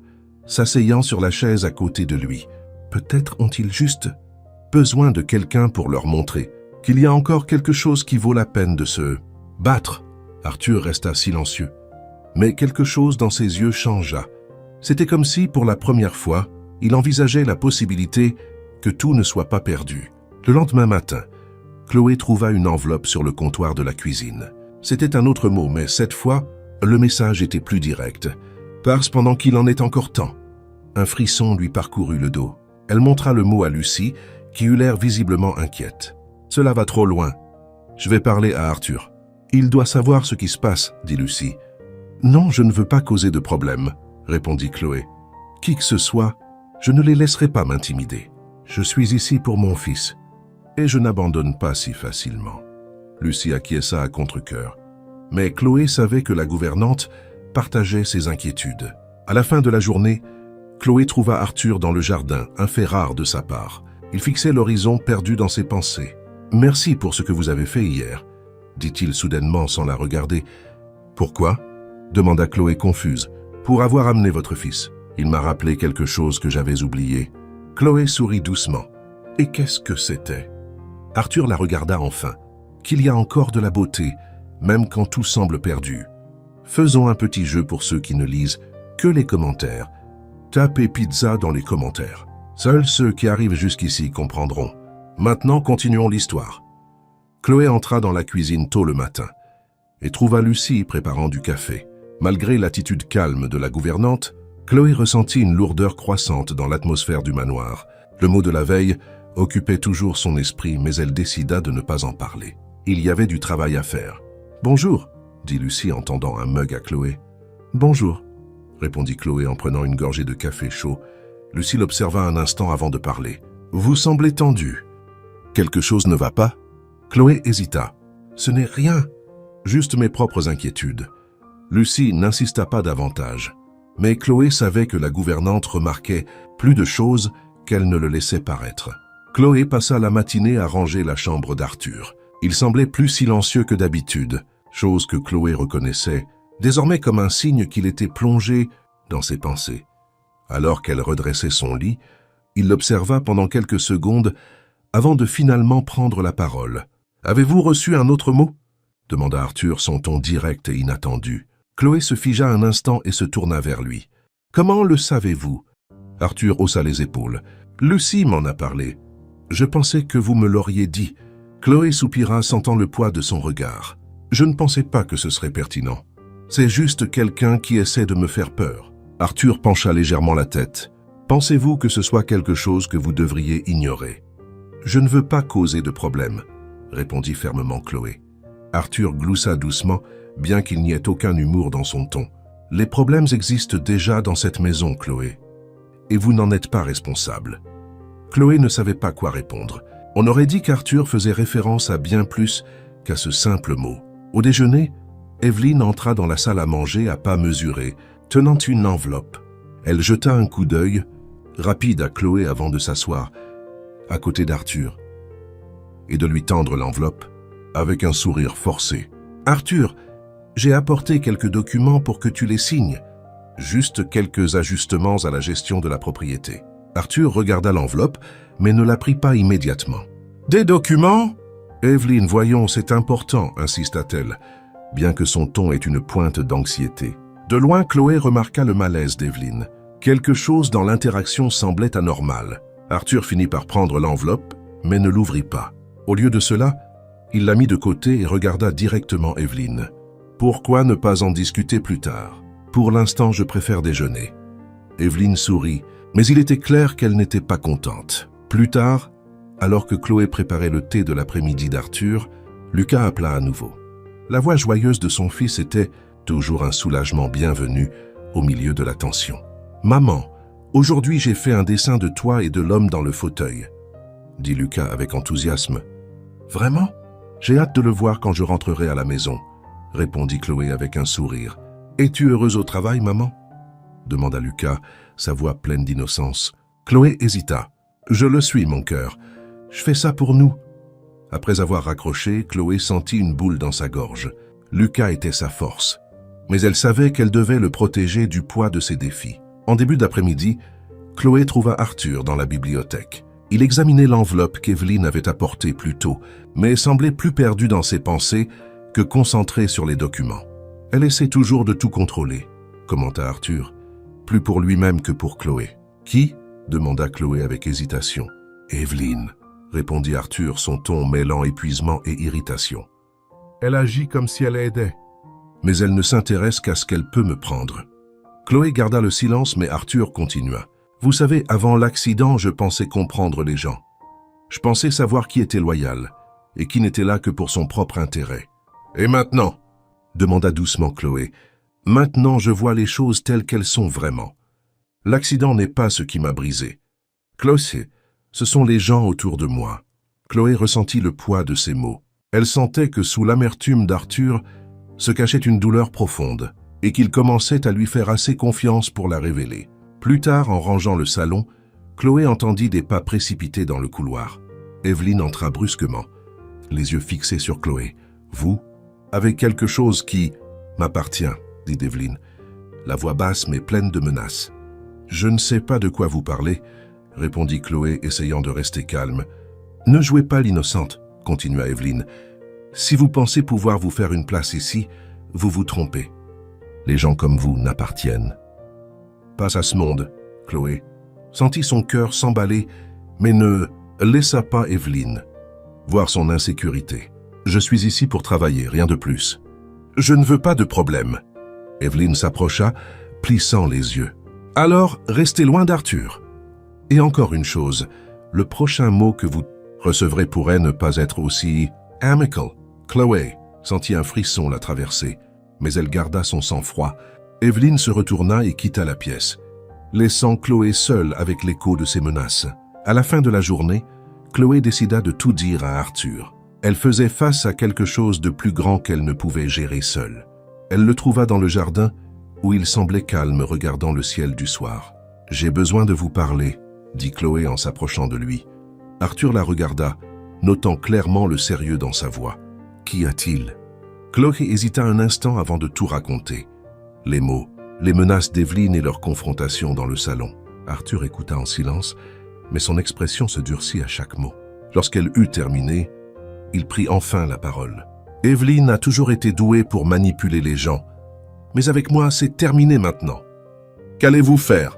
s'asseyant sur la chaise à côté de lui. Peut-être ont-ils juste besoin de quelqu'un pour leur montrer qu'il y a encore quelque chose qui vaut la peine de se battre. Arthur resta silencieux. Mais quelque chose dans ses yeux changea. C'était comme si, pour la première fois, il envisageait la possibilité que tout ne soit pas perdu. Le lendemain matin, Chloé trouva une enveloppe sur le comptoir de la cuisine. C'était un autre mot, mais cette fois, le message était plus direct. « Parce pendant qu'il en est encore temps. » Un frisson lui parcourut le dos. Elle montra le mot à Lucie, qui eut l'air visiblement inquiète. « Cela va trop loin. Je vais parler à Arthur. »« Il doit savoir ce qui se passe, » dit Lucie. « Non, je ne veux pas causer de problème, » répondit Chloé. « Qui que ce soit, je ne les laisserai pas m'intimider. Je suis ici pour mon fils. Et je n'abandonne pas si facilement. » Lucie acquiesça à contre-cœur. Mais Chloé savait que la gouvernante partageait ses inquiétudes. À la fin de la journée, Chloé trouva Arthur dans le jardin, un fait rare de sa part. Il fixait l'horizon perdu dans ses pensées. « Merci pour ce que vous avez fait hier, » dit-il soudainement sans la regarder. « Pourquoi ?» demanda Chloé confuse. « Pour avoir amené votre fils. Il m'a rappelé quelque chose que j'avais oublié. » Chloé sourit doucement. « Et qu'est-ce que c'était ?» Arthur la regarda enfin. « Qu'il y a encore de la beauté, même quand tout semble perdu. Faisons un petit jeu pour ceux qui ne lisent que les commentaires. Tapez pizza dans les commentaires. Seuls ceux qui arrivent jusqu'ici comprendront. Maintenant, continuons l'histoire. » Chloé entra dans la cuisine tôt le matin et trouva Lucie préparant du café. Malgré l'attitude calme de la gouvernante, Chloé ressentit une lourdeur croissante dans l'atmosphère du manoir. Le mot de la veille occupait toujours son esprit, mais elle décida de ne pas en parler. Il y avait du travail à faire. « Bonjour », dit Lucie en tendant un mug à Chloé. « Bonjour », répondit Chloé en prenant une gorgée de café chaud. Lucie l'observa un instant avant de parler. « Vous semblez tendu. Quelque chose ne va pas ?» Chloé hésita. « Ce n'est rien, juste mes propres inquiétudes. » Lucie n'insista pas davantage. Mais Chloé savait que la gouvernante remarquait plus de choses qu'elle ne le laissait paraître. Chloé passa la matinée à ranger la chambre d'Arthur. Il semblait plus silencieux que d'habitude, chose que Chloé reconnaissait, désormais comme un signe qu'il était plongé dans ses pensées. Alors qu'elle redressait son lit, il l'observa pendant quelques secondes avant de finalement prendre la parole. « Avez-vous reçu un autre mot ?» demanda Arthur, son ton direct et inattendu. Chloé se figea un instant et se tourna vers lui. « Comment le savez-vous » Arthur haussa les épaules. « Lucie m'en a parlé. Je pensais que vous me l'auriez dit. » Chloé soupira, sentant le poids de son regard. « Je ne pensais pas que ce serait pertinent. C'est juste quelqu'un qui essaie de me faire peur. » Arthur pencha légèrement la tête. « Pensez-vous que ce soit quelque chose que vous devriez ignorer ?»« Je ne veux pas causer de problème, » répondit fermement Chloé. Arthur gloussa doucement, bien qu'il n'y ait aucun humour dans son ton. « Les problèmes existent déjà dans cette maison, Chloé. Et vous n'en êtes pas responsable. » Chloé ne savait pas quoi répondre. On aurait dit qu'Arthur faisait référence à bien plus qu'à ce simple mot. Au déjeuner, Evelyne entra dans la salle à manger à pas mesurés, tenant une enveloppe. Elle jeta un coup d'œil, rapide à Chloé avant de s'asseoir, à côté d'Arthur, et de lui tendre l'enveloppe, avec un sourire forcé. « Arthur, j'ai apporté quelques documents pour que tu les signes. Juste quelques ajustements à la gestion de la propriété. » Arthur regarda l'enveloppe, mais ne la prit pas immédiatement. « Des documents ?» « Evelyne, voyons, c'est important, » insista-t-elle, bien que son ton ait une pointe d'anxiété. De loin, Chloé remarqua le malaise d'Evelyne. Quelque chose dans l'interaction semblait anormal. Arthur finit par prendre l'enveloppe, mais ne l'ouvrit pas. Au lieu de cela, il la mit de côté et regarda directement Evelyne. « Pourquoi ne pas en discuter plus tard ? Pour l'instant, je préfère déjeuner. » Evelyne sourit, mais il était clair qu'elle n'était pas contente. Plus tard, alors que Chloé préparait le thé de l'après-midi d'Arthur, Lucas appela à nouveau. La voix joyeuse de son fils était, toujours un soulagement bienvenu, au milieu de la tension. « Maman, aujourd'hui j'ai fait un dessin de toi et de l'homme dans le fauteuil, » dit Lucas avec enthousiasme. « Vraiment? J'ai hâte de le voir quand je rentrerai à la maison, » répondit Chloé avec un sourire. « Es-tu heureuse au travail, maman ?» demanda Lucas, sa voix pleine d'innocence. Chloé hésita. « Je le suis, mon cœur. Je fais ça pour nous. » Après avoir raccroché, Chloé sentit une boule dans sa gorge. Lucas était sa force. Mais elle savait qu'elle devait le protéger du poids de ses défis. En début d'après-midi, Chloé trouva Arthur dans la bibliothèque. Il examinait l'enveloppe qu'Evelyne avait apportée plus tôt, mais semblait plus perdu dans ses pensées que concentré sur les documents. « Elle essaie toujours de tout contrôler », commenta Arthur, plus pour lui-même que pour Chloé. « Qui ?» demanda Chloé avec hésitation. « Evelyne », répondit Arthur, son ton mêlant épuisement et irritation. « Elle agit comme si elle aidait, mais elle ne s'intéresse qu'à ce qu'elle peut me prendre. » Chloé garda le silence, mais Arthur continua. « Vous savez, avant l'accident, je pensais comprendre les gens. Je pensais savoir qui était loyal et qui n'était là que pour son propre intérêt. Et maintenant ?» demanda doucement Chloé. « Maintenant, je vois les choses telles qu'elles sont vraiment. L'accident n'est pas ce qui m'a brisé. Chloé, ce sont les gens autour de moi. » Chloé ressentit le poids de ces mots. Elle sentait que sous l'amertume d'Arthur se cachait une douleur profonde et qu'il commençait à lui faire assez confiance pour la révéler. Plus tard, en rangeant le salon, Chloé entendit des pas précipités dans le couloir. Evelyne entra brusquement, les yeux fixés sur Chloé. « Vous, avec quelque chose qui m'appartient, » dit Evelyne, la voix basse mais pleine de menaces. « Je ne sais pas de quoi vous parlez, » répondit Chloé, essayant de rester calme. « Ne jouez pas l'innocente, » continua Evelyne. « Si vous pensez pouvoir vous faire une place ici, vous vous trompez. Les gens comme vous n'appartiennent pas à ce monde. » Chloé sentit son cœur s'emballer, mais ne laissa pas Evelyne voir son insécurité. « Je suis ici pour travailler, rien de plus. Je ne veux pas de problème. » Evelyne s'approcha, plissant les yeux. « Alors, restez loin d'Arthur. Et encore une chose, le prochain mot que vous recevrez pourrait ne pas être aussi amical. » Chloé sentit un frisson la traverser, mais elle garda son sang-froid. Evelyne se retourna et quitta la pièce, laissant Chloé seule avec l'écho de ses menaces. À la fin de la journée, Chloé décida de tout dire à Arthur. Elle faisait face à quelque chose de plus grand qu'elle ne pouvait gérer seule. Elle le trouva dans le jardin, où il semblait calme regardant le ciel du soir. « J'ai besoin de vous parler », dit Chloé en s'approchant de lui. Arthur la regarda, notant clairement le sérieux dans sa voix. « Qu'y a-t-il » Chloé hésita un instant avant de tout raconter. Les mots, les menaces d'Evelyne et leur confrontation dans le salon. Arthur écouta en silence, mais son expression se durcit à chaque mot. Lorsqu'elle eut terminé, il prit enfin la parole. « Evelyne a toujours été douée pour manipuler les gens. Mais avec moi, c'est terminé maintenant. »« Qu'allez-vous faire ?»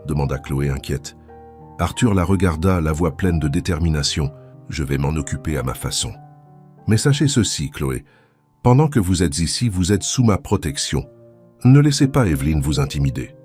demanda Chloé inquiète. Arthur la regarda, la voix pleine de détermination. « Je vais m'en occuper à ma façon. Mais sachez ceci, Chloé. Pendant que vous êtes ici, vous êtes sous ma protection. Ne laissez pas Evelyne vous intimider. »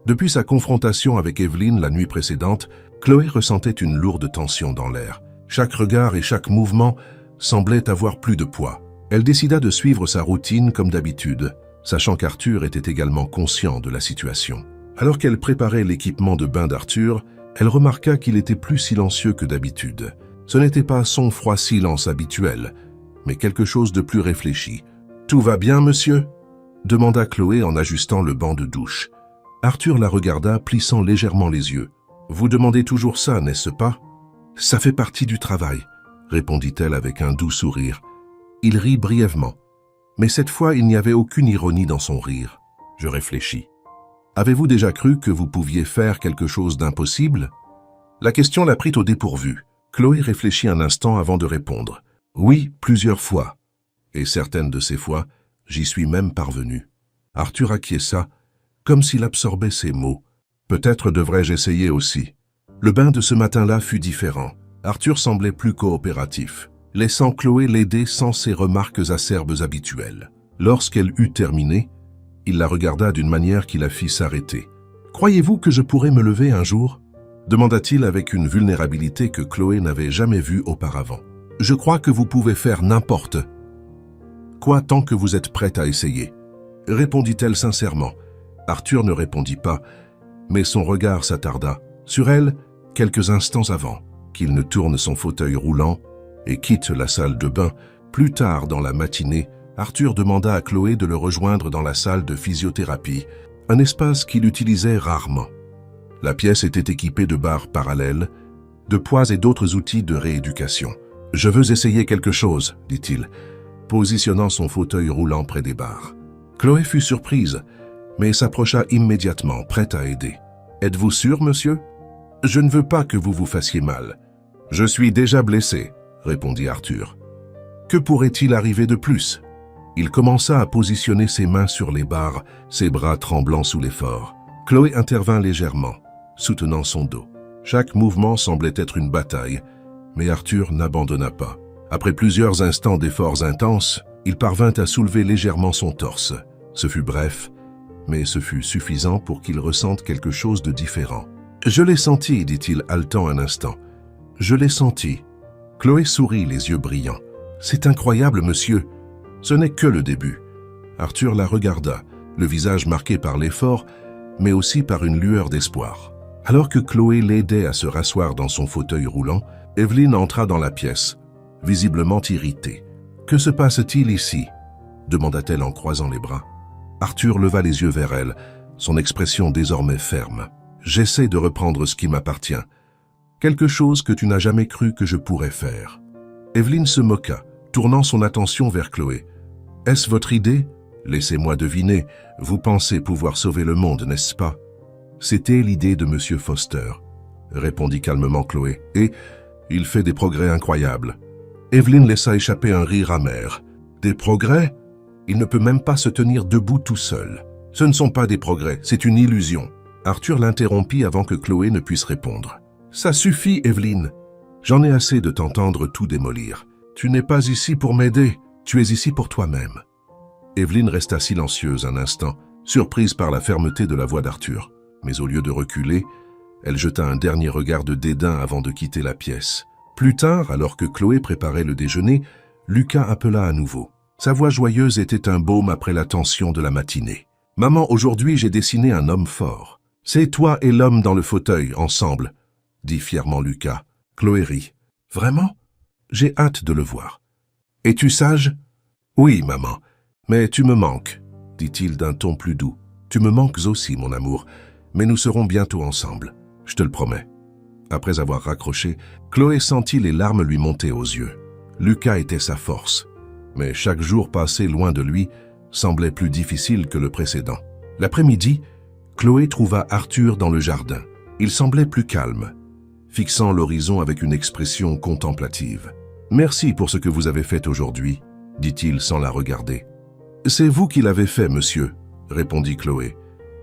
Depuis sa confrontation avec Evelyne la nuit précédente, Chloé ressentait une lourde tension dans l'air. Chaque regard et chaque mouvement semblaient avoir plus de poids. Elle décida de suivre sa routine comme d'habitude, sachant qu'Arthur était également conscient de la situation. Alors qu'elle préparait l'équipement de bain d'Arthur, elle remarqua qu'il était plus silencieux que d'habitude. Ce n'était pas son froid silence habituel, mais quelque chose de plus réfléchi. « Tout va bien, monsieur ?» demanda Chloé en ajustant le banc de douche. Arthur la regarda, plissant légèrement les yeux. « Vous demandez toujours ça, n'est-ce pas ?»« Ça fait partie du travail, » répondit-elle avec un doux sourire. Il rit brièvement, mais cette fois il n'y avait aucune ironie dans son rire. Je réfléchis. « Avez-vous déjà cru que vous pouviez faire quelque chose d'impossible ?» La question la prit au dépourvu. Chloé réfléchit un instant avant de répondre. « Oui, plusieurs fois. Et certaines de ces fois, j'y suis même parvenu. » Arthur acquiesça, comme s'il absorbait ses mots. « Peut-être devrais-je essayer aussi. » Le bain de ce matin-là fut différent. Arthur semblait plus coopératif, laissant Chloé l'aider sans ses remarques acerbes habituelles. Lorsqu'elle eut terminé, il la regarda d'une manière qui la fit s'arrêter. « Croyez-vous que je pourrais me lever un jour ?» demanda-t-il avec une vulnérabilité que Chloé n'avait jamais vue auparavant. « Je crois que vous pouvez faire n'importe quoi tant que vous êtes prête à essayer, » répondit-elle sincèrement, Arthur ne répondit pas, mais son regard s'attarda sur elle quelques instants avant qu'il ne tourne son fauteuil roulant et quitte la salle de bain. Plus tard dans la matinée, Arthur demanda à Chloé de le rejoindre dans la salle de physiothérapie, un espace qu'il utilisait rarement. La pièce était équipée de barres parallèles, de poids et d'autres outils de rééducation. « Je veux essayer quelque chose, » dit-il, positionnant son fauteuil roulant près des barres. Chloé fut surprise, mais s'approcha immédiatement, prête à aider. « Êtes-vous sûr, monsieur ? Je ne veux pas que vous vous fassiez mal. »« Je suis déjà blessé, » répondit Arthur. « Que pourrait-il arriver de plus ?» Il commença à positionner ses mains sur les barres, ses bras tremblants sous l'effort. Chloé intervint légèrement, soutenant son dos. Chaque mouvement semblait être une bataille, mais Arthur n'abandonna pas. Après plusieurs instants d'efforts intenses, il parvint à soulever légèrement son torse. Ce fut bref, mais ce fut suffisant pour qu'il ressente quelque chose de différent. « Je l'ai senti, » dit-il, haletant un instant. « Je l'ai senti. » Chloé sourit, les yeux brillants. « C'est incroyable, monsieur. Ce n'est que le début. » Arthur la regarda, le visage marqué par l'effort, mais aussi par une lueur d'espoir. Alors que Chloé l'aidait à se rasseoir dans son fauteuil roulant, Evelyne entra dans la pièce, visiblement irritée. « Que se passe-t-il ici ?» demanda-t-elle en croisant les bras. Arthur leva les yeux vers elle, son expression désormais ferme. « J'essaie de reprendre ce qui m'appartient. Quelque chose que tu n'as jamais cru que je pourrais faire. » Evelyne se moqua, tournant son attention vers Chloé. « Est-ce votre idée ? Laissez-moi deviner, vous pensez pouvoir sauver le monde, n'est-ce pas ? » « C'était l'idée de Monsieur Foster, » répondit calmement Chloé, « et il fait des progrès incroyables. » Evelyne laissa échapper un rire amer. « Des progrès ? Il ne peut même pas se tenir debout tout seul. Ce ne sont pas des progrès, c'est une illusion. » Arthur l'interrompit avant que Chloé ne puisse répondre. « Ça suffit, Evelyne. J'en ai assez de t'entendre tout démolir. Tu n'es pas ici pour m'aider, tu es ici pour toi-même. » Evelyne resta silencieuse un instant, surprise par la fermeté de la voix d'Arthur. Mais au lieu de reculer, elle jeta un dernier regard de dédain avant de quitter la pièce. Plus tard, alors que Chloé préparait le déjeuner, Lucas appela à nouveau. Sa voix joyeuse était un baume après la tension de la matinée. « Maman, aujourd'hui j'ai dessiné un homme fort. C'est toi et l'homme dans le fauteuil, ensemble, » dit fièrement Lucas. Chloé rit. « Vraiment ? J'ai hâte de le voir. Es-tu sage ? » « Oui, maman, mais tu me manques, » dit-il d'un ton plus doux. « Tu me manques aussi, mon amour. Mais nous serons bientôt ensemble, je te le promets. » Après avoir raccroché, Chloé sentit les larmes lui monter aux yeux. Lucas était sa force, mais chaque jour passé loin de lui semblait plus difficile que le précédent. L'après-midi, Chloé trouva Arthur dans le jardin. Il semblait plus calme, fixant l'horizon avec une expression contemplative. « Merci pour ce que vous avez fait aujourd'hui, » dit-il sans la regarder. « C'est vous qui l'avez fait, monsieur, » répondit Chloé.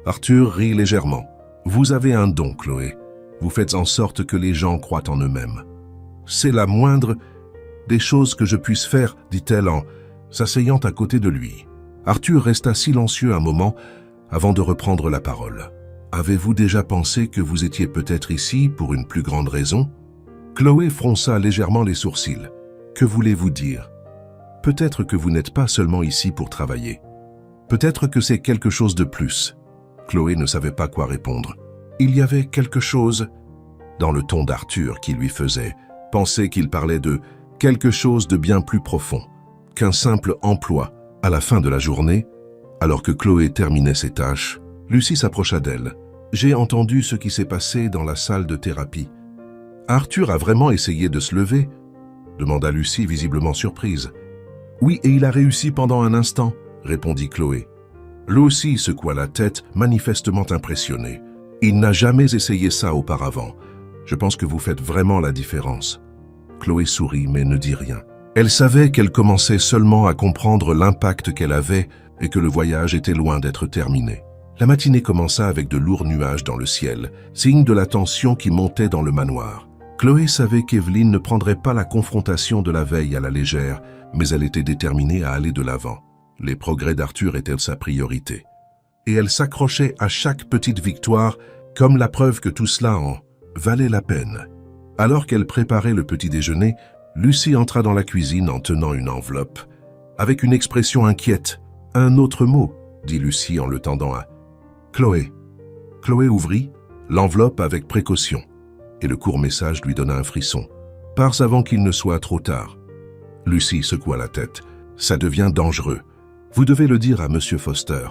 Arthur rit légèrement. « Vous avez un don, Chloé. Vous faites en sorte que les gens croient en eux-mêmes. »« C'est la moindre des choses que je puisse faire, » dit-elle en s'asseyant à côté de lui. Arthur resta silencieux un moment avant de reprendre la parole. « Avez-vous déjà pensé que vous étiez peut-être ici pour une plus grande raison ?» Chloé fronça légèrement les sourcils. « Que voulez-vous dire ? Peut-être que vous n'êtes pas seulement ici pour travailler. Peut-être que c'est quelque chose de plus. » Chloé ne savait pas quoi répondre. Il y avait quelque chose dans le ton d'Arthur qui lui faisait penser qu'il parlait de quelque chose de bien plus profond qu'un simple emploi. À la fin de la journée, alors que Chloé terminait ses tâches, Lucie s'approcha d'elle. « J'ai entendu ce qui s'est passé dans la salle de thérapie. »« Arthur a vraiment essayé de se lever ?» demanda Lucie, visiblement surprise. « Oui, et il a réussi pendant un instant, » répondit Chloé. Lucie secoua la tête, manifestement impressionnée. « Il n'a jamais essayé ça auparavant. Je pense que vous faites vraiment la différence. » Chloé sourit, mais ne dit rien. Elle savait qu'elle commençait seulement à comprendre l'impact qu'elle avait et que le voyage était loin d'être terminé. La matinée commença avec de lourds nuages dans le ciel, signe de la tension qui montait dans le manoir. Chloé savait qu'Evelyne ne prendrait pas la confrontation de la veille à la légère, mais elle était déterminée à aller de l'avant. Les progrès d'Arthur étaient sa priorité. Et elle s'accrochait à chaque petite victoire comme la preuve que tout cela en valait la peine. Alors qu'elle préparait le petit déjeuner, Lucie entra dans la cuisine en tenant une enveloppe. Avec une expression inquiète. « Un autre mot » dit Lucie en le tendant à Chloé. Chloé ouvrit l'enveloppe avec précaution, et le court message lui donna un frisson. Pars avant qu'il ne soit trop tard. Lucie secoua la tête. Ça devient dangereux. Vous devez le dire à Monsieur Foster.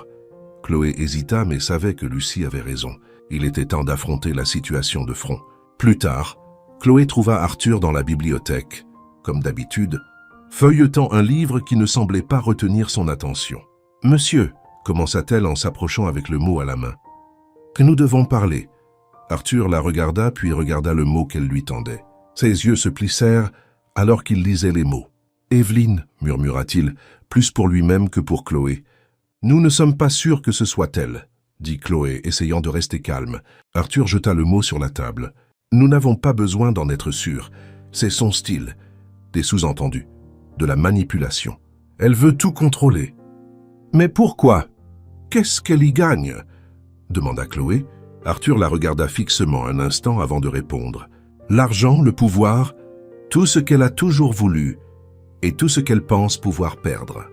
Chloé hésita mais savait que Lucie avait raison. Il était temps d'affronter la situation de front. Plus tard, Chloé trouva Arthur dans la bibliothèque, comme d'habitude, feuilletant un livre qui ne semblait pas retenir son attention. « Monsieur », commença-t-elle en s'approchant avec le mot à la main, « que nous devons parler. » Arthur la regarda puis regarda le mot qu'elle lui tendait. Ses yeux se plissèrent alors qu'il lisait les mots. « Evelyne », murmura-t-il, plus pour lui-même que pour Chloé. « Nous ne sommes pas sûrs que ce soit elle », dit Chloé, essayant de rester calme. Arthur jeta le mot sur la table. « Nous n'avons pas besoin d'en être sûrs. C'est son style. » Des sous-entendus. De la manipulation. Elle veut tout contrôler. « Mais pourquoi? Qu'est-ce qu'elle y gagne ?» demanda Chloé. Arthur la regarda fixement un instant avant de répondre. « L'argent, le pouvoir, tout ce qu'elle a toujours voulu et tout ce qu'elle pense pouvoir perdre. »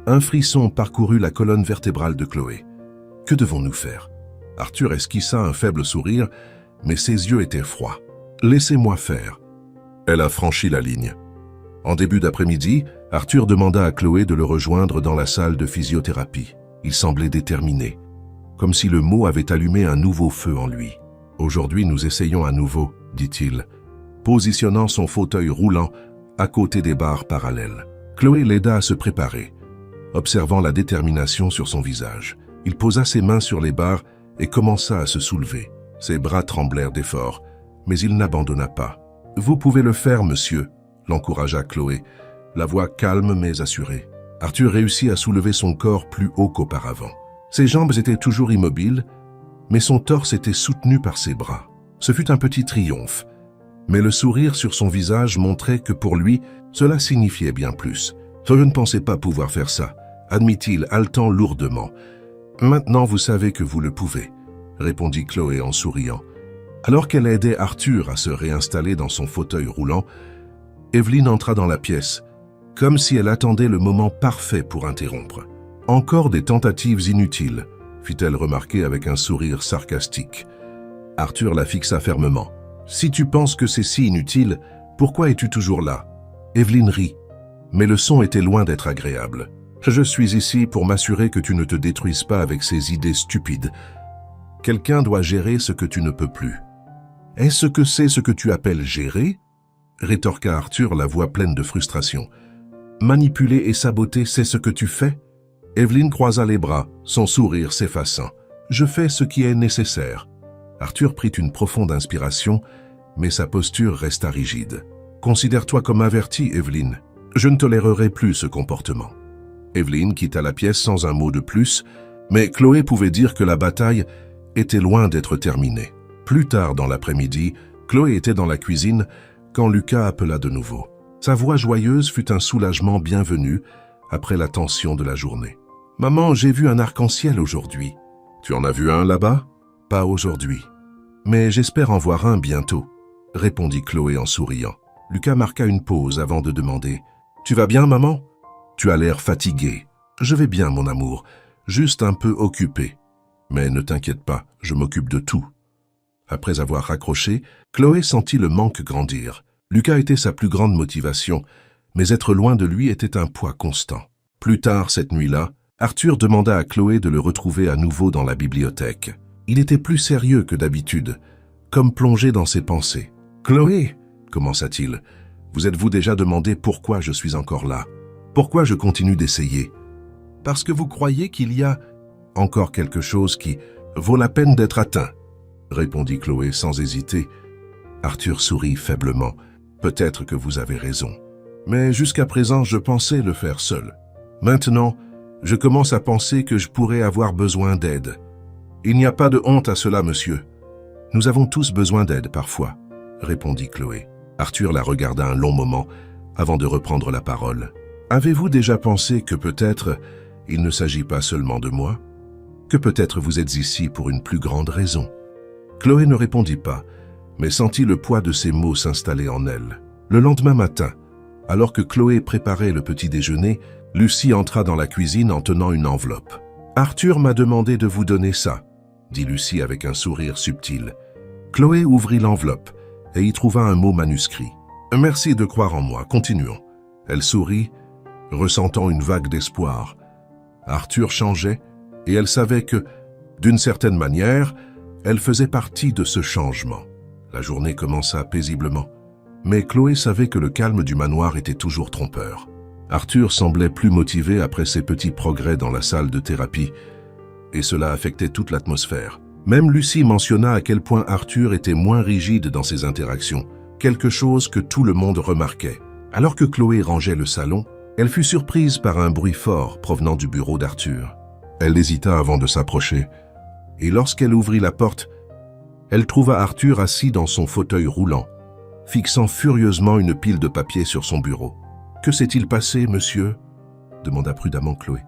Un frisson parcourut la colonne vertébrale de Chloé. « Que devons-nous faire ?» Arthur esquissa un faible sourire, mais ses yeux étaient froids. « Laissez-moi faire. » Elle a franchi la ligne. En début d'après-midi, Arthur demanda à Chloé de le rejoindre dans la salle de physiothérapie. Il semblait déterminé, comme si le mot avait allumé un nouveau feu en lui. « Aujourd'hui, nous essayons à nouveau, » dit-il, positionnant son fauteuil roulant à côté des barres parallèles. Chloé l'aida à se préparer, observant la détermination sur son visage. Il posa ses mains sur les barres et commença à se soulever. Ses bras tremblèrent d'effort, mais il n'abandonna pas. « Vous pouvez le faire, monsieur », l'encouragea Chloé, la voix calme mais assurée. Arthur réussit à soulever son corps plus haut qu'auparavant. Ses jambes étaient toujours immobiles, mais son torse était soutenu par ses bras. Ce fut un petit triomphe, mais le sourire sur son visage montrait que pour lui, cela signifiait bien plus. « Je ne pensais pas pouvoir faire ça », admit-il, haletant lourdement. « Maintenant, vous savez que vous le pouvez », répondit Chloé en souriant. Alors qu'elle aidait Arthur à se réinstaller dans son fauteuil roulant, Evelyne entra dans la pièce, comme si elle attendait le moment parfait pour interrompre. « Encore des tentatives inutiles », fit-elle remarquer avec un sourire sarcastique. Arthur la fixa fermement. « Si tu penses que c'est si inutile, pourquoi es-tu toujours là ?» Evelyne rit, mais le son était loin d'être agréable. « Je suis ici pour m'assurer que tu ne te détruises pas avec ces idées stupides. Quelqu'un doit gérer ce que tu ne peux plus. »« Est-ce que c'est ce que tu appelles gérer ?» rétorqua Arthur, la voix pleine de frustration. « Manipuler et saboter, c'est ce que tu fais ?» Evelyne croisa les bras, son sourire s'effaçant. « Je fais ce qui est nécessaire. » Arthur prit une profonde inspiration, mais sa posture resta rigide. « Considère-toi comme avertie, Evelyne. Je ne tolérerai plus ce comportement. » Evelyne quitta la pièce sans un mot de plus, mais Chloé pouvait dire que la bataille était loin d'être terminée. Plus tard dans l'après-midi, Chloé était dans la cuisine quand Lucas appela de nouveau. Sa voix joyeuse fut un soulagement bienvenu après la tension de la journée. « Maman, j'ai vu un arc-en-ciel aujourd'hui. »« Tu en as vu un là-bas ?»« Pas aujourd'hui. Mais j'espère en voir un bientôt, » répondit Chloé en souriant. Lucas marqua une pause avant de demander « Tu vas bien, maman ?»« Tu as l'air fatiguée. »« Je vais bien, mon amour, juste un peu occupé. Mais ne t'inquiète pas, je m'occupe de tout. » Après avoir raccroché, Chloé sentit le manque grandir. Lucas était sa plus grande motivation, mais être loin de lui était un poids constant. Plus tard cette nuit-là, Arthur demanda à Chloé de le retrouver à nouveau dans la bibliothèque. Il était plus sérieux que d'habitude, comme plongé dans ses pensées. « Chloé, » commença-t-il, « vous êtes-vous déjà demandé pourquoi je suis encore là? Pourquoi je continue d'essayer? Parce que vous croyez qu'il y a encore quelque chose qui vaut la peine d'être atteint, » répondit Chloé sans hésiter. Arthur sourit faiblement. « Peut-être que vous avez raison. Mais jusqu'à présent, je pensais le faire seul. Maintenant, je commence à penser que je pourrais avoir besoin d'aide. Il n'y a pas de honte à cela, monsieur. Nous avons tous besoin d'aide parfois, » répondit Chloé. Arthur la regarda un long moment avant de reprendre la parole. « Avez-vous déjà pensé que peut-être il ne s'agit pas seulement de moi? Que peut-être vous êtes ici pour une plus grande raison ?» Chloé ne répondit pas, mais sentit le poids de ses mots s'installer en elle. Le lendemain matin, alors que Chloé préparait le petit déjeuner, Lucie entra dans la cuisine en tenant une enveloppe. « Arthur m'a demandé de vous donner ça, » dit Lucie avec un sourire subtil. Chloé ouvrit l'enveloppe et y trouva un mot manuscrit. « Merci de croire en moi, continuons. » Elle sourit, ressentant une vague d'espoir. Arthur changeait et elle savait que, d'une certaine manière, elle faisait partie de ce changement. La journée commença paisiblement, mais Chloé savait que le calme du manoir était toujours trompeur. Arthur semblait plus motivé après ses petits progrès dans la salle de thérapie, et cela affectait toute l'atmosphère. Même Lucie mentionna à quel point Arthur était moins rigide dans ses interactions, quelque chose que tout le monde remarquait. Alors que Chloé rangeait le salon, elle fut surprise par un bruit fort provenant du bureau d'Arthur. Elle hésita avant de s'approcher, et lorsqu'elle ouvrit la porte, elle trouva Arthur assis dans son fauteuil roulant, fixant furieusement une pile de papiers sur son bureau. « Que s'est-il passé, monsieur ?» demanda prudemment Chloé.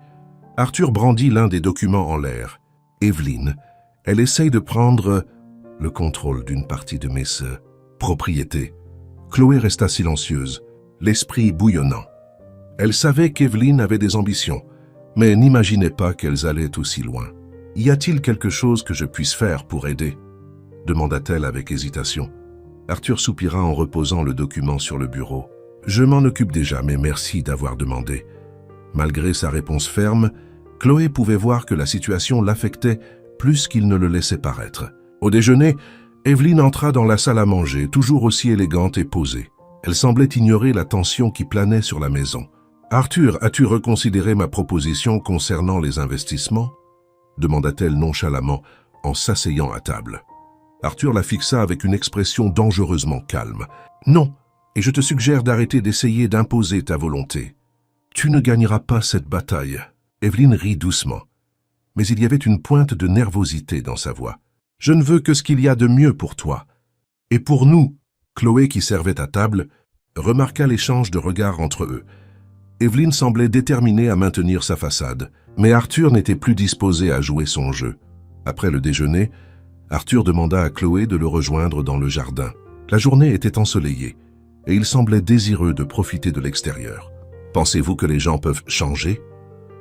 Arthur brandit l'un des documents en l'air. « Evelyne, elle essaye de prendre le contrôle d'une partie de mes propriétés. » Chloé resta silencieuse, l'esprit bouillonnant. Elle savait qu'Evelyne avait des ambitions, mais n'imaginait pas qu'elles allaient aussi loin. « Y a-t-il quelque chose que je puisse faire pour aider ?» demanda-t-elle avec hésitation. Arthur soupira en reposant le document sur le bureau. « Je m'en occupe déjà, mais merci d'avoir demandé. » Malgré sa réponse ferme, Chloé pouvait voir que la situation l'affectait plus qu'il ne le laissait paraître. Au déjeuner, Evelyne entra dans la salle à manger, toujours aussi élégante et posée. Elle semblait ignorer la tension qui planait sur la maison. « Arthur, as-tu reconsidéré ma proposition concernant les investissements ?» demanda-t-elle nonchalamment en s'asseyant à table. Arthur la fixa avec une expression dangereusement calme. « Non, et je te suggère d'arrêter d'essayer d'imposer ta volonté. Tu ne gagneras pas cette bataille. » Evelyne rit doucement, mais il y avait une pointe de nervosité dans sa voix. « Je ne veux que ce qu'il y a de mieux pour toi. Et pour nous. » Chloé, qui servait à table, remarqua l'échange de regards entre eux. Evelyne semblait déterminée à maintenir sa façade, mais Arthur n'était plus disposé à jouer son jeu. Après le déjeuner, Arthur demanda à Chloé de le rejoindre dans le jardin. La journée était ensoleillée, et il semblait désireux de profiter de l'extérieur. « Pensez-vous que les gens peuvent changer ?»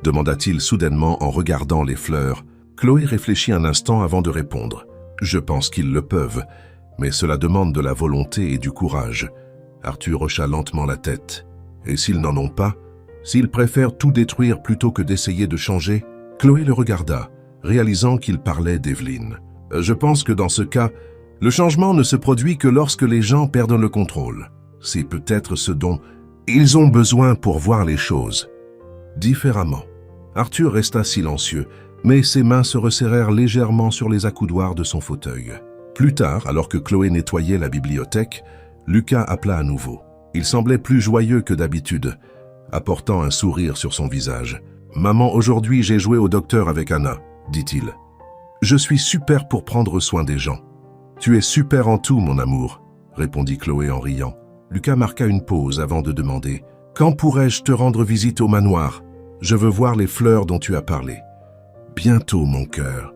demanda-t-il soudainement en regardant les fleurs. Chloé réfléchit un instant avant de répondre. « Je pense qu'ils le peuvent, mais cela demande de la volonté et du courage. » Arthur hocha lentement la tête. « Et s'ils n'en ont pas? S'ils préfèrent tout détruire plutôt que d'essayer de changer ?» Chloé le regarda, réalisant qu'il parlait d'Evelyne. « Je pense que dans ce cas, le changement ne se produit que lorsque les gens perdent le contrôle. C'est peut-être ce dont ils ont besoin pour voir les choses différemment. » Arthur resta silencieux, mais ses mains se resserrèrent légèrement sur les accoudoirs de son fauteuil. Plus tard, alors que Chloé nettoyait la bibliothèque, Lucas appela à nouveau. Il semblait plus joyeux que d'habitude, apportant un sourire sur son visage. « Maman, aujourd'hui j'ai joué au docteur avec Anna, » dit-il. « Je suis super pour prendre soin des gens. »« Tu es super en tout, mon amour, » répondit Chloé en riant. Lucas marqua une pause avant de demander « Quand pourrais-je te rendre visite au manoir? Je veux voir les fleurs dont tu as parlé. »« Bientôt, mon cœur. »«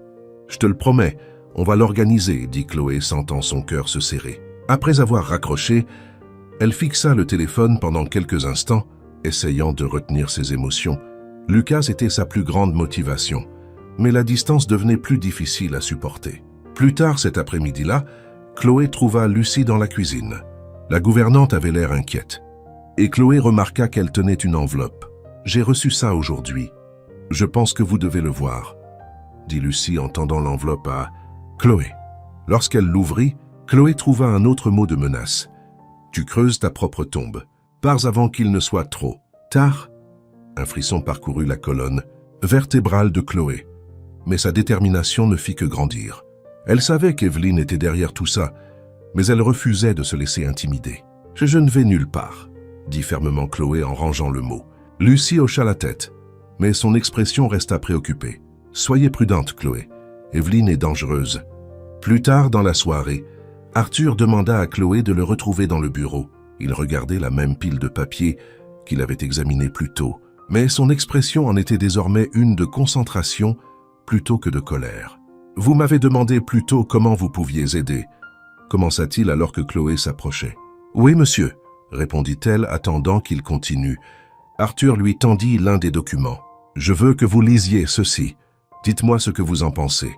Je te le promets, on va l'organiser, » dit Chloé, sentant son cœur se serrer. Après avoir raccroché, elle fixa le téléphone pendant quelques instants, essayant de retenir ses émotions. Lucas était sa plus grande motivation, mais la distance devenait plus difficile à supporter. Plus tard cet après-midi-là, Chloé trouva Lucie dans la cuisine. La gouvernante avait l'air inquiète, et Chloé remarqua qu'elle tenait une enveloppe. « J'ai reçu ça aujourd'hui. Je pense que vous devez le voir, » dit Lucie en tendant l'enveloppe à Chloé. Lorsqu'elle l'ouvrit, Chloé trouva un autre mot de menace. « Tu creuses ta propre tombe. Pars avant qu'il ne soit trop tard. » Un frisson parcourut la colonne vertébrale de Chloé, mais sa détermination ne fit que grandir. Elle savait qu'Evelyne était derrière tout ça, mais elle refusait de se laisser intimider. « Je ne vais nulle part, » dit fermement Chloé en rangeant le mot. Lucie hocha la tête, mais son expression resta préoccupée. « Soyez prudente, Chloé. Evelyne est dangereuse. » Plus tard dans la soirée, Arthur demanda à Chloé de le retrouver dans le bureau. Il regardait la même pile de papier qu'il avait examinée plus tôt, mais son expression en était désormais une de concentration plutôt que de colère. « Vous m'avez demandé plus tôt comment vous pouviez aider, » commença-t-il alors que Chloé s'approchait. « Oui, monsieur, » répondit-elle, attendant qu'il continue. Arthur lui tendit l'un des documents. « Je veux que vous lisiez ceci. Dites-moi ce que vous en pensez. »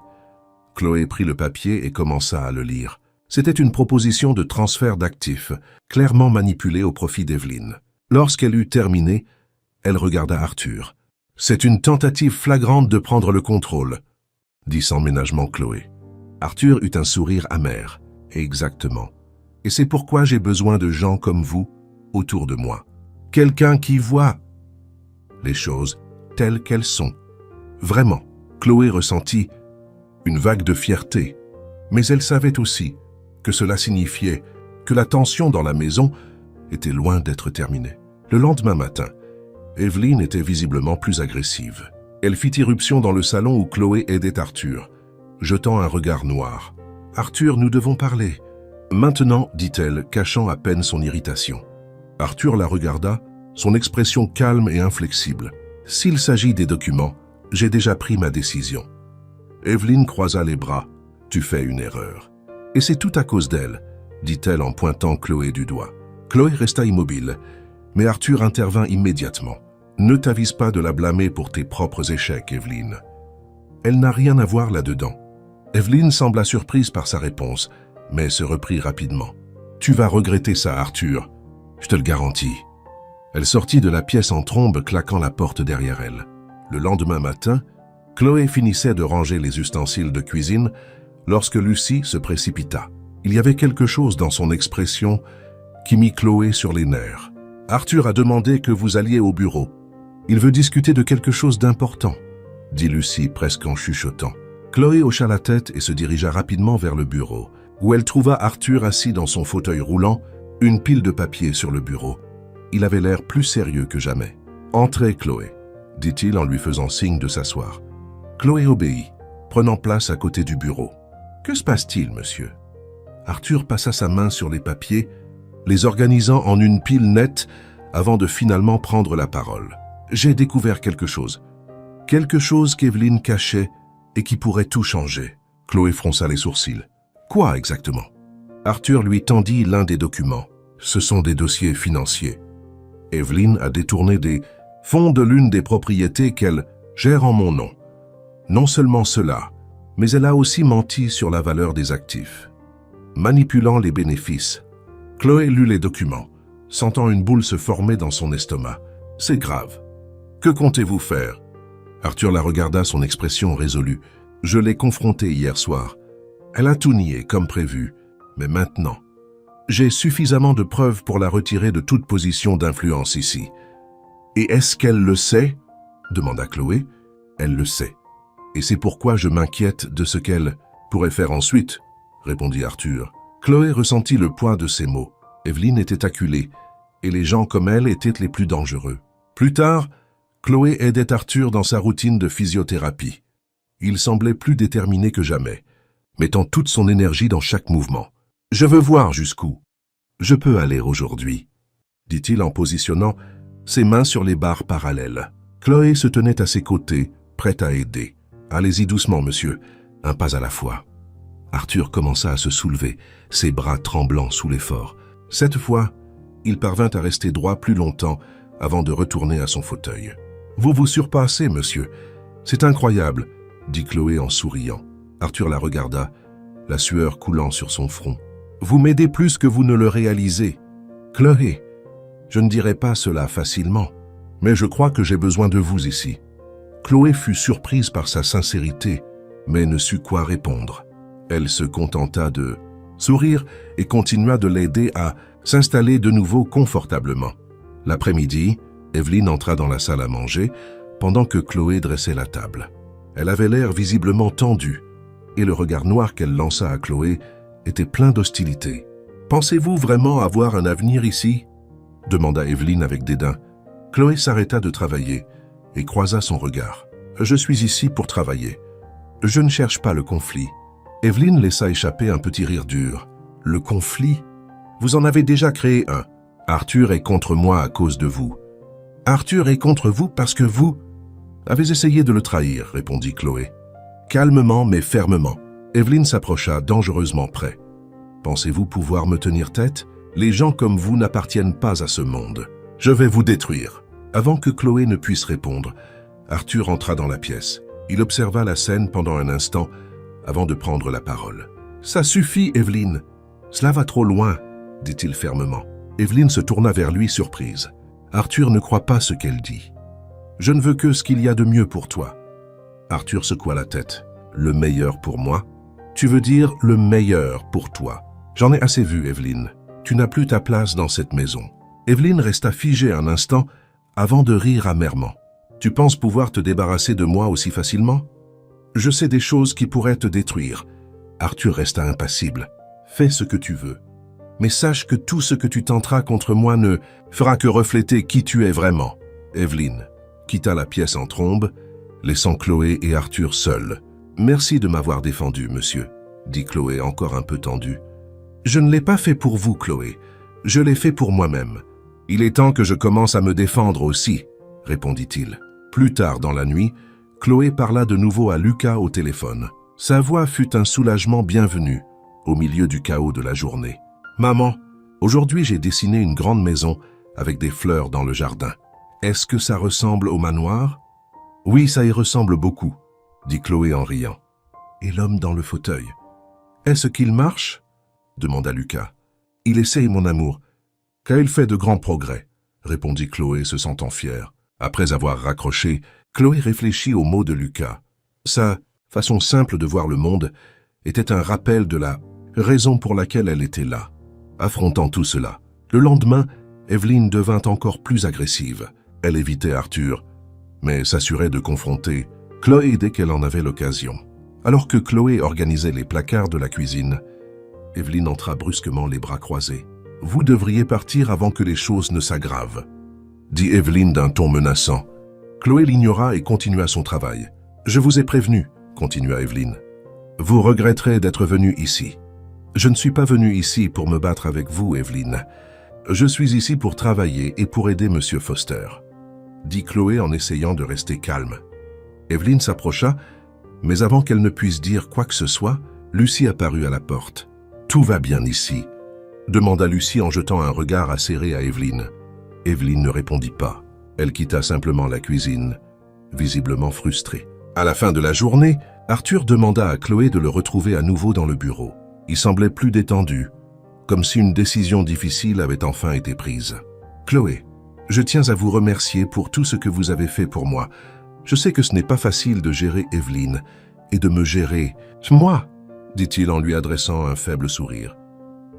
Chloé prit le papier et commença à le lire. C'était une proposition de transfert d'actifs, clairement manipulée au profit d'Evelyn. Lorsqu'elle eut terminé, elle regarda Arthur. « C'est une tentative flagrante de prendre le contrôle », dit sans ménagement Chloé. Arthur eut un sourire amer. « Exactement. Et c'est pourquoi j'ai besoin de gens comme vous autour de moi. Quelqu'un qui voit les choses telles qu'elles sont. » Vraiment, Chloé ressentit une vague de fierté, mais elle savait aussi que cela signifiait que la tension dans la maison était loin d'être terminée. Le lendemain matin, Evelyn était visiblement plus agressive. Elle fit irruption dans le salon où Chloé aidait Arthur, jetant un regard noir. « Arthur, nous devons parler. »« Maintenant, » dit-elle, cachant à peine son irritation. Arthur la regarda, son expression calme et inflexible. « S'il s'agit des documents, j'ai déjà pris ma décision. » Evelyn croisa les bras. « Tu fais une erreur. » « Et c'est tout à cause d'elle, » dit-elle en pointant Chloé du doigt. Chloé resta immobile, mais Arthur intervint immédiatement. « Ne t'avise pas de la blâmer pour tes propres échecs, Evelyn. Elle n'a rien à voir là-dedans. » Evelyn sembla surprise par sa réponse, mais se reprit rapidement. « Tu vas regretter ça, Arthur. Je te le garantis. » Elle sortit de la pièce en trombe, claquant la porte derrière elle. Le lendemain matin, Chloé finissait de ranger les ustensiles de cuisine lorsque Lucie se précipita. Il y avait quelque chose dans son expression qui mit Chloé sur les nerfs. « Arthur a demandé que vous alliez au bureau. Il veut discuter de quelque chose d'important, » dit Lucie presque en chuchotant. Chloé hocha la tête et se dirigea rapidement vers le bureau, où elle trouva Arthur assis dans son fauteuil roulant, une pile de papier sur le bureau. Il avait l'air plus sérieux que jamais. « Entrez, Chloé, » dit-il en lui faisant signe de s'asseoir. Chloé obéit, prenant place à côté du bureau. « Que se passe-t-il, monsieur ?» Arthur passa sa main sur les papiers, les organisant en une pile nette avant de finalement prendre la parole. « J'ai découvert quelque chose. Quelque chose qu'Evelyn cachait et qui pourrait tout changer. » Chloé fronça les sourcils. « Quoi exactement ?» Arthur lui tendit l'un des documents. « Ce sont des dossiers financiers. Evelyn a détourné des fonds de l'une des propriétés qu'elle gère en mon nom. Non seulement cela, mais elle a aussi menti sur la valeur des actifs. Manipulant les bénéfices. » Chloé lut les documents, sentant une boule se former dans son estomac. « C'est grave. Que comptez-vous faire ?» Arthur la regarda, son expression résolue. « Je l'ai confrontée hier soir. Elle a tout nié, comme prévu. Mais maintenant, j'ai suffisamment de preuves pour la retirer de toute position d'influence ici. »« Et est-ce qu'elle le sait ?» demanda Chloé. « Elle le sait. Et c'est pourquoi je m'inquiète de ce qu'elle pourrait faire ensuite, » répondit Arthur. Chloé ressentit le poids de ces mots. Evelyn était acculée, et les gens comme elle étaient les plus dangereux. Plus tard, Chloé aidait Arthur dans sa routine de physiothérapie. Il semblait plus déterminé que jamais, mettant toute son énergie dans chaque mouvement. « Je veux voir jusqu'où je peux aller aujourd'hui, » dit-il en positionnant ses mains sur les barres parallèles. Chloé se tenait à ses côtés, prête à aider. « Allez-y doucement, monsieur, un pas à la fois. » Arthur commença à se soulever, ses bras tremblants sous l'effort. Cette fois, il parvint à rester droit plus longtemps avant de retourner à son fauteuil. « Vous vous surpassez, monsieur. C'est incroyable, » dit Chloé en souriant. Arthur la regarda, la sueur coulant sur son front. « Vous m'aidez plus que vous ne le réalisez. Chloé, je ne dirai pas cela facilement, mais je crois que j'ai besoin de vous ici. » Chloé fut surprise par sa sincérité, mais ne sut quoi répondre. Elle se contenta de sourire et continua de l'aider à s'installer de nouveau confortablement. L'après-midi, Evelyn entra dans la salle à manger pendant que Chloé dressait la table. Elle avait l'air visiblement tendue et le regard noir qu'elle lança à Chloé était plein d'hostilité. « Pensez-vous vraiment avoir un avenir ici ?» demanda Evelyn avec dédain. Chloé s'arrêta de travailler et croisa son regard. « Je suis ici pour travailler. Je ne cherche pas le conflit. » Evelyn laissa échapper un petit rire dur. « Le conflit? Vous en avez déjà créé un. Arthur est contre moi à cause de vous. »« Arthur est contre vous parce que vous avez essayé de le trahir, » répondit Chloé. Calmement mais fermement, Evelyn s'approcha dangereusement près. « Pensez-vous pouvoir me tenir tête? Les gens comme vous n'appartiennent pas à ce monde. Je vais vous détruire. » Avant que Chloé ne puisse répondre, Arthur entra dans la pièce. Il observa la scène pendant un instant avant de prendre la parole. « Ça suffit, Evelyne. Cela va trop loin, dit-il fermement. Evelyne se tourna vers lui surprise. Arthur ne croit pas ce qu'elle dit. Je ne veux que ce qu'il y a de mieux pour toi. Arthur secoua la tête. Le meilleur pour moi? Tu veux dire le meilleur pour toi? J'en ai assez vu, Evelyne. Tu n'as plus ta place dans cette maison. Evelyne resta figée un instant avant de rire amèrement. Tu penses pouvoir te débarrasser de moi aussi facilement? Je sais des choses qui pourraient te détruire. Arthur resta impassible. Fais ce que tu veux. Mais sache que tout ce que tu tenteras contre moi ne fera que refléter qui tu es vraiment. Evelyne quitta la pièce en trombe, laissant Chloé et Arthur seuls. Merci de m'avoir défendu, monsieur, dit Chloé encore un peu tendue. Je ne l'ai pas fait pour vous, Chloé. Je l'ai fait pour moi-même. Il est temps que je commence à me défendre aussi, répondit-il. Plus tard dans la nuit, Chloé parla de nouveau à Lucas au téléphone. Sa voix fut un soulagement bienvenu au milieu du chaos de la journée. « Maman, aujourd'hui j'ai dessiné une grande maison avec des fleurs dans le jardin. Est-ce que ça ressemble au manoir ?»« Oui, ça y ressemble beaucoup, » dit Chloé en riant. « Et l'homme dans le fauteuil? Est-ce qu'il marche ?» demanda Lucas. « Il essaye, mon amour, car il fait de grands progrès, » répondit Chloé se sentant fière. Après avoir raccroché, Chloé réfléchit aux mots de Lucas. Sa façon simple de voir le monde était un rappel de la raison pour laquelle elle était là. Affrontant tout cela, le lendemain, Evelyne devint encore plus agressive. Elle évitait Arthur, mais s'assurait de confronter Chloé dès qu'elle en avait l'occasion. Alors que Chloé organisait les placards de la cuisine, Evelyne entra brusquement les bras croisés. « Vous devriez partir avant que les choses ne s'aggravent, » dit Evelyne d'un ton menaçant. Chloé l'ignora et continua son travail. « Je vous ai prévenu, » continua Evelyne. « Vous regretterez d'être venu ici. Je ne suis pas venu ici pour me battre avec vous, Evelyne. Je suis ici pour travailler et pour aider Monsieur Foster, » dit Chloé en essayant de rester calme. Evelyne s'approcha, mais avant qu'elle ne puisse dire quoi que ce soit, Lucie apparut à la porte. « Tout va bien ici ?» demanda Lucie en jetant un regard acéré à Evelyne. Evelyne ne répondit pas. Elle quitta simplement la cuisine, visiblement frustrée. À la fin de la journée, Arthur demanda à Chloé de le retrouver à nouveau dans le bureau. Il semblait plus détendu, comme si une décision difficile avait enfin été prise. « Chloé, je tiens à vous remercier pour tout ce que vous avez fait pour moi. Je sais que ce n'est pas facile de gérer Evelyne et de me gérer. Moi, dit-il en lui adressant un faible sourire.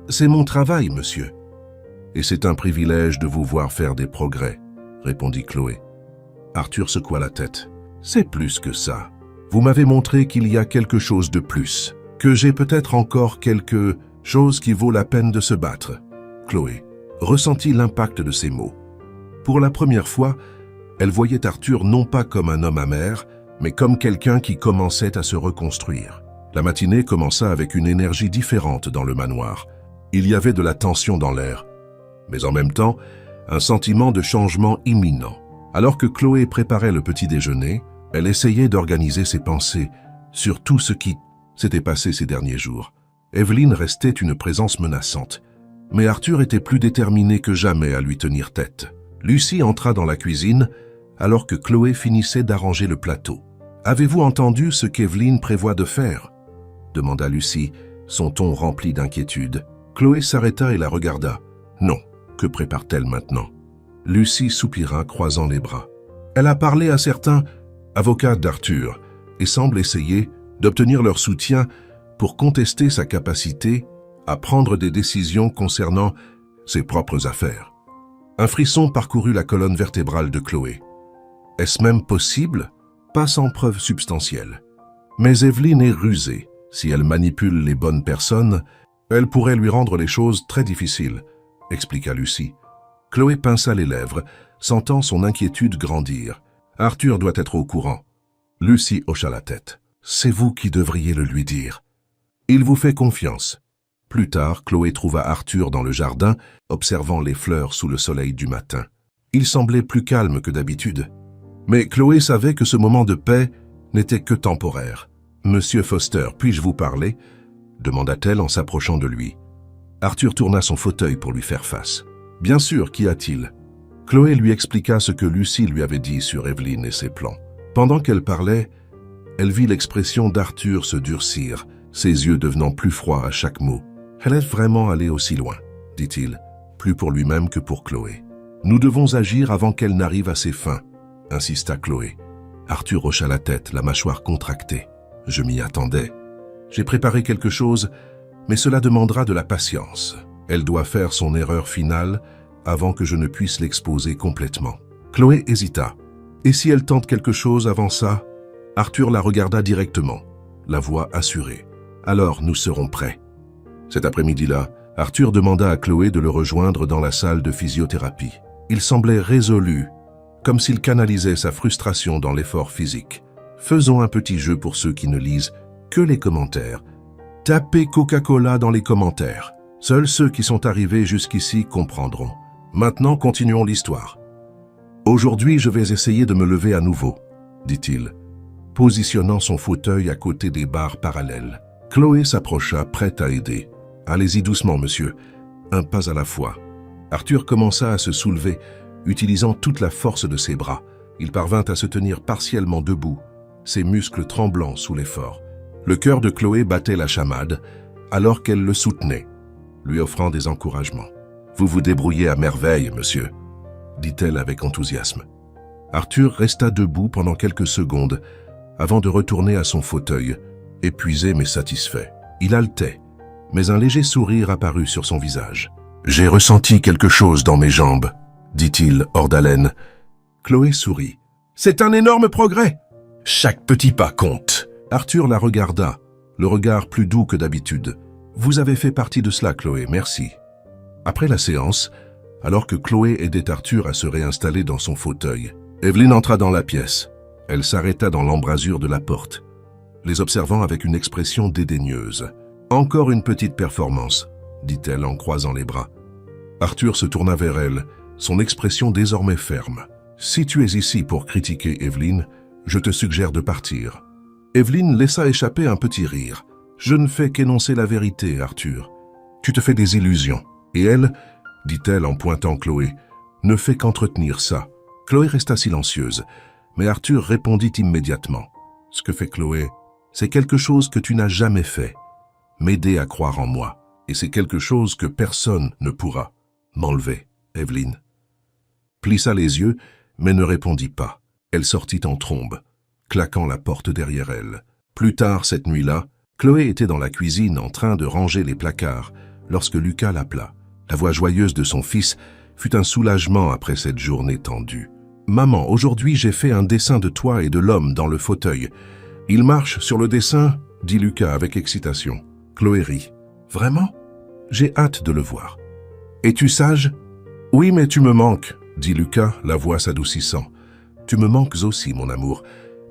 C'est mon travail, monsieur. Et c'est un privilège de vous voir faire des progrès, répondit Chloé. Arthur secoua la tête. C'est plus que ça. Vous m'avez montré qu'il y a quelque chose de plus, que j'ai peut-être encore quelque chose qui vaut la peine de se battre. Chloé ressentit l'impact de ces mots. Pour la première fois, elle voyait Arthur non pas comme un homme amer, mais comme quelqu'un qui commençait à se reconstruire. La matinée commença avec une énergie différente dans le manoir. Il y avait de la tension dans l'air, mais en même temps, un sentiment de changement imminent. Alors que Chloé préparait le petit déjeuner, elle essayait d'organiser ses pensées sur tout ce qui s'était passé ces derniers jours. Evelyne restait une présence menaçante, mais Arthur était plus déterminé que jamais à lui tenir tête. Lucie entra dans la cuisine alors que Chloé finissait d'arranger le plateau. « Avez-vous entendu ce qu'Evelyne prévoit de faire ?» demanda Lucie, son ton rempli d'inquiétude. Chloé s'arrêta et la regarda. « Non, que prépare-t-elle maintenant ?» Lucie soupira, croisant les bras. Elle a parlé à certains avocats d'Arthur et semble essayer d'obtenir leur soutien pour contester sa capacité à prendre des décisions concernant ses propres affaires. Un frisson parcourut la colonne vertébrale de Chloé. Est-ce même possible? Pas sans preuve substantielle. Mais Evelyne est rusée. Si elle manipule les bonnes personnes, elle pourrait lui rendre les choses très difficiles, expliqua Lucie. Chloé pinça les lèvres, sentant son inquiétude grandir. Arthur doit être au courant. Lucie hocha la tête. C'est vous qui devriez le lui dire. Il vous fait confiance. Plus tard, Chloé trouva Arthur dans le jardin, observant les fleurs sous le soleil du matin. Il semblait plus calme que d'habitude. Mais Chloé savait que ce moment de paix n'était que temporaire. « Monsieur Foster, puis-je vous parler ?» demanda-t-elle en s'approchant de lui. Arthur tourna son fauteuil pour lui faire face. « Bien sûr, qu'y a-t-il » Chloé lui expliqua ce que Lucie lui avait dit sur Evelyne et ses plans. Pendant qu'elle parlait, Elle vit l'expression d'Arthur se durcir, ses yeux devenant plus froids à chaque mot. « Elle est vraiment allée aussi loin », dit-il, plus pour lui-même que pour Chloé. « Nous devons agir avant qu'elle n'arrive à ses fins », insista Chloé. Arthur hocha la tête, la mâchoire contractée. « Je m'y attendais. J'ai préparé quelque chose, mais cela demandera de la patience. Elle doit faire son erreur finale avant que je ne puisse l'exposer complètement. » Chloé hésita. « Et si elle tente quelque chose avant ça ?» Arthur la regarda directement, la voix assurée. « Alors nous serons prêts. » Cet après-midi-là, Arthur demanda à Chloé de le rejoindre dans la salle de physiothérapie. Il semblait résolu, comme s'il canalisait sa frustration dans l'effort physique. Faisons un petit jeu pour ceux qui ne lisent que les commentaires. Tapez Coca-Cola dans les commentaires. Seuls ceux qui sont arrivés jusqu'ici comprendront. Maintenant, continuons l'histoire. Aujourd'hui, je vais essayer de me lever à nouveau, dit-il, positionnant son fauteuil à côté des barres parallèles. Chloé s'approcha, prête à aider. Allez-y doucement, monsieur. Un pas à la fois. Arthur commença à se soulever, utilisant toute la force de ses bras. Il parvint à se tenir partiellement debout, ses muscles tremblants sous l'effort. Le cœur de Chloé battait la chamade, alors qu'elle le soutenait, lui offrant des encouragements. « Vous vous débrouillez à merveille, monsieur », dit-elle avec enthousiasme. Arthur resta debout pendant quelques secondes, avant de retourner à son fauteuil, épuisé mais satisfait. Il haletait, mais un léger sourire apparut sur son visage. « J'ai ressenti quelque chose dans mes jambes », dit-il hors d'haleine. Chloé sourit. « C'est un énorme progrès. Chaque petit pas compte. » Arthur la regarda, le regard plus doux que d'habitude. « Vous avez fait partie de cela, Chloé, merci. » Après la séance, alors que Chloé aidait Arthur à se réinstaller dans son fauteuil, Evelyne entra dans la pièce. Elle s'arrêta dans l'embrasure de la porte, les observant avec une expression dédaigneuse. « Encore une petite performance, » dit-elle en croisant les bras. Arthur se tourna vers elle, son expression désormais ferme. « Si tu es ici pour critiquer Evelyne, je te suggère de partir. » Evelyne laissa échapper un petit rire. « Je ne fais qu'énoncer la vérité, Arthur. Tu te fais des illusions. Et elle, dit-elle en pointant Chloé, ne fait qu'entretenir ça. » Chloé resta silencieuse, mais Arthur répondit immédiatement. « Ce que fait Chloé, c'est quelque chose que tu n'as jamais fait. M'aider à croire en moi. Et c'est quelque chose que personne ne pourra m'enlever, Evelyne. » Plissa les yeux, mais ne répondit pas. Elle sortit en trombe, claquant la porte derrière elle. Plus tard cette nuit-là, Chloé était dans la cuisine en train de ranger les placards lorsque Lucas l'appela. La voix joyeuse de son fils fut un soulagement après cette journée tendue. « Maman, aujourd'hui j'ai fait un dessin de toi et de l'homme dans le fauteuil. Il marche sur le dessin ?» dit Lucas avec excitation. Chloé rit. « Vraiment? J'ai hâte de le voir. Es-tu sage? »« Oui, mais tu me manques, » dit Lucas, la voix s'adoucissant. « Tu me manques aussi, mon amour,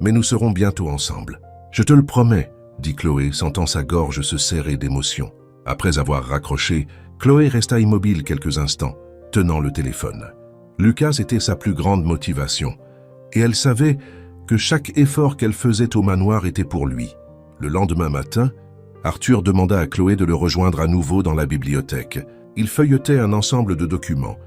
mais nous serons bientôt ensemble. »« Je te le promets, » dit Chloé, sentant sa gorge se serrer d'émotion. Après avoir raccroché, Chloé resta immobile quelques instants, tenant le téléphone. Lucas était sa plus grande motivation, et elle savait que chaque effort qu'elle faisait au manoir était pour lui. Le lendemain matin, Arthur demanda à Chloé de le rejoindre à nouveau dans la bibliothèque. Il feuilletait un ensemble de documents,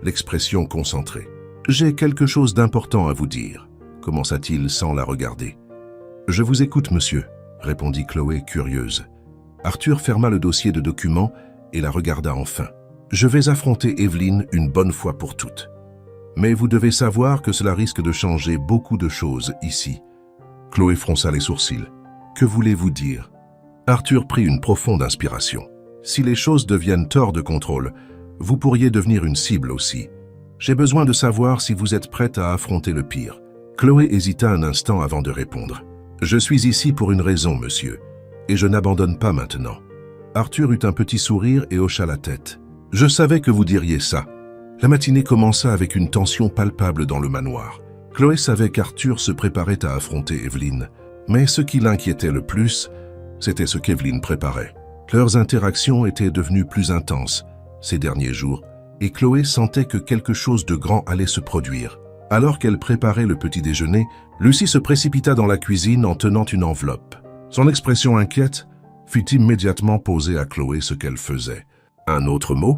l'expression concentrée. « J'ai quelque chose d'important à vous dire », commença-t-il sans la regarder. « Je vous écoute, monsieur », répondit Chloé curieuse. Arthur ferma le dossier de documents et la regarda enfin. « Je vais affronter Evelyne une bonne fois pour toutes. Mais vous devez savoir que cela risque de changer beaucoup de choses ici. » Chloé fronça les sourcils. « Que voulez-vous dire ?» Arthur prit une profonde inspiration. « Si les choses deviennent hors de contrôle, vous pourriez devenir une cible aussi. J'ai besoin de savoir si vous êtes prête à affronter le pire. » Chloé hésita un instant avant de répondre. « Je suis ici pour une raison, monsieur, et je n'abandonne pas maintenant. » Arthur eut un petit sourire et hocha la tête. « Je savais que vous diriez ça. » La matinée commença avec une tension palpable dans le manoir. Chloé savait qu'Arthur se préparait à affronter Evelyne, mais ce qui l'inquiétait le plus, c'était ce qu'Evelyne préparait. Leurs interactions étaient devenues plus intenses ces derniers jours, et Chloé sentait que quelque chose de grand allait se produire. Alors qu'elle préparait le petit déjeuner, Lucie se précipita dans la cuisine en tenant une enveloppe. Son expression inquiète fit immédiatement poser à Chloé ce qu'elle faisait. « Un autre mot ?»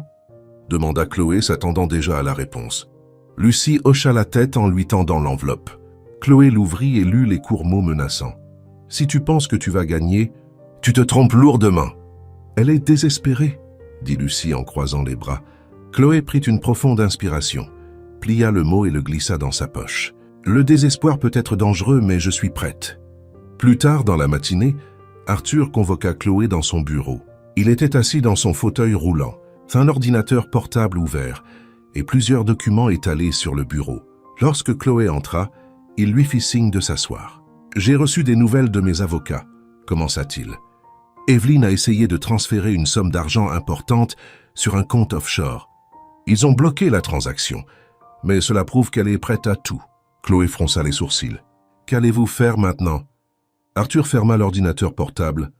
demanda Chloé, s'attendant déjà à la réponse. Lucie hocha la tête en lui tendant l'enveloppe. Chloé l'ouvrit et lut les courts mots menaçants. « Si tu penses que tu vas gagner, tu te trompes lourdement. Elle est désespérée, dit Lucie en croisant les bras. Chloé prit une profonde inspiration, plia le mot et le glissa dans sa poche. Le désespoir peut être dangereux, mais je suis prête. Plus tard dans la matinée, Arthur convoqua Chloé dans son bureau. Il était assis dans son fauteuil roulant, un ordinateur portable ouvert et plusieurs documents étalés sur le bureau. Lorsque Chloé entra, il lui fit signe de s'asseoir. « J'ai reçu des nouvelles de mes avocats », commença-t-il. « Evelyne a essayé de transférer une somme d'argent importante sur un compte offshore. Ils ont bloqué la transaction, mais cela prouve qu'elle est prête à tout. » Chloé fronça les sourcils. « Qu'allez-vous faire maintenant ?» Arthur ferma l'ordinateur portable,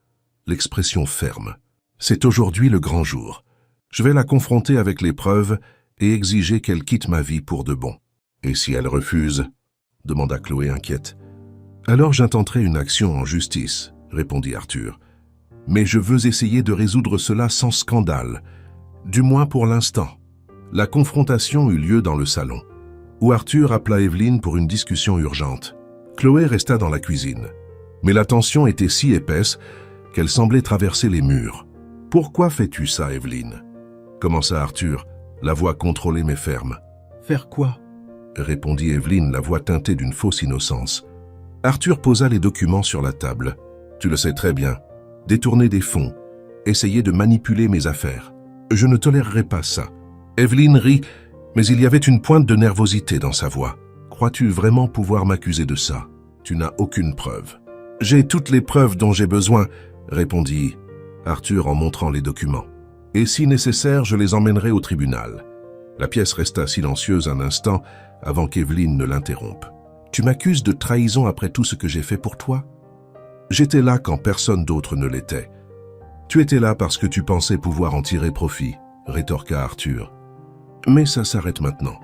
l'expression ferme. « C'est aujourd'hui le grand jour. Je vais la confronter avec les preuves et exiger qu'elle quitte ma vie pour de bon. »« Et si elle refuse ?» demanda Chloé inquiète. « Alors j'intenterai une action en justice, » répondit Arthur. « Mais je veux essayer de résoudre cela sans scandale, du moins pour l'instant. » La confrontation eut lieu dans le salon, où Arthur appela Evelyne pour une discussion urgente. Chloé resta dans la cuisine, mais la tension était si épaisse qu'elle semblait traverser les murs. « Pourquoi fais-tu ça, Evelyne ?» commença Arthur, la voix contrôlée mais ferme. « Faire quoi ?» répondit Evelyne, la voix teintée d'une fausse innocence. Arthur posa les documents sur la table. « Tu le sais très bien. Détourner des fonds, essayer de manipuler mes affaires. Je ne tolérerai pas ça. » Evelyne rit, mais il y avait une pointe de nervosité dans sa voix. « Crois-tu vraiment pouvoir m'accuser de ça? Tu n'as aucune preuve. »« J'ai toutes les preuves dont j'ai besoin, » répondit Arthur en montrant les documents. « Et si nécessaire, je les emmènerai au tribunal. » La pièce resta silencieuse un instant avant qu'Evelyne ne l'interrompe. « Tu m'accuses de trahison après tout ce que j'ai fait pour toi? J'étais là quand personne d'autre ne l'était. Tu étais là parce que tu pensais pouvoir en tirer profit, » rétorqua Arthur. Mais ça s'arrête maintenant.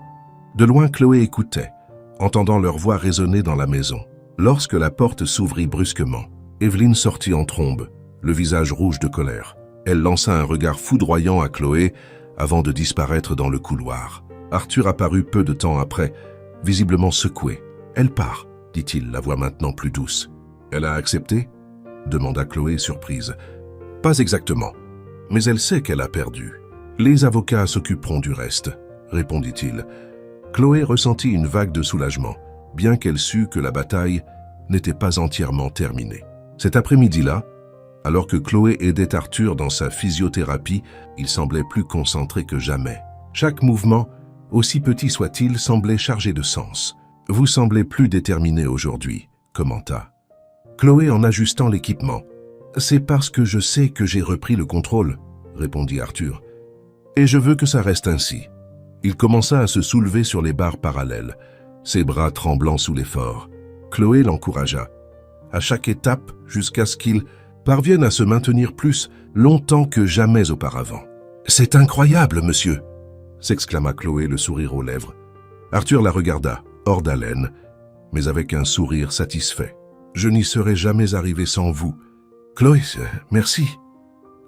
De loin, Chloé écoutait, entendant leur voix résonner dans la maison. Lorsque la porte s'ouvrit brusquement, Evelyne sortit en trombe, le visage rouge de colère. Elle lança un regard foudroyant à Chloé avant de disparaître dans le couloir. Arthur apparut peu de temps après, visiblement secoué. « Elle part », dit-il, la voix maintenant plus douce. « Elle a accepté ?» demanda Chloé surprise. « Pas exactement, mais elle sait qu'elle a perdu. Les avocats s'occuperont du reste, » répondit-il. Chloé ressentit une vague de soulagement, bien qu'elle sût que la bataille n'était pas entièrement terminée. Cet après-midi-là, alors que Chloé aidait Arthur dans sa physiothérapie, il semblait plus concentré que jamais. Chaque mouvement, aussi petit soit-il, semblait chargé de sens. « Vous semblez plus déterminé aujourd'hui, » commenta Chloé en ajustant l'équipement. « C'est parce que je sais que j'ai repris le contrôle, » répondit Arthur. « Et je veux que ça reste ainsi. » Il commença à se soulever sur les barres parallèles, ses bras tremblants sous l'effort. Chloé l'encouragea, à chaque étape jusqu'à ce qu'il parvienne à se maintenir plus longtemps que jamais auparavant. « C'est incroyable, monsieur !» s'exclama Chloé, le sourire aux lèvres. Arthur la regarda, hors d'haleine, mais avec un sourire satisfait. « Je n'y serais jamais arrivé sans vous. »« Chloé, merci. »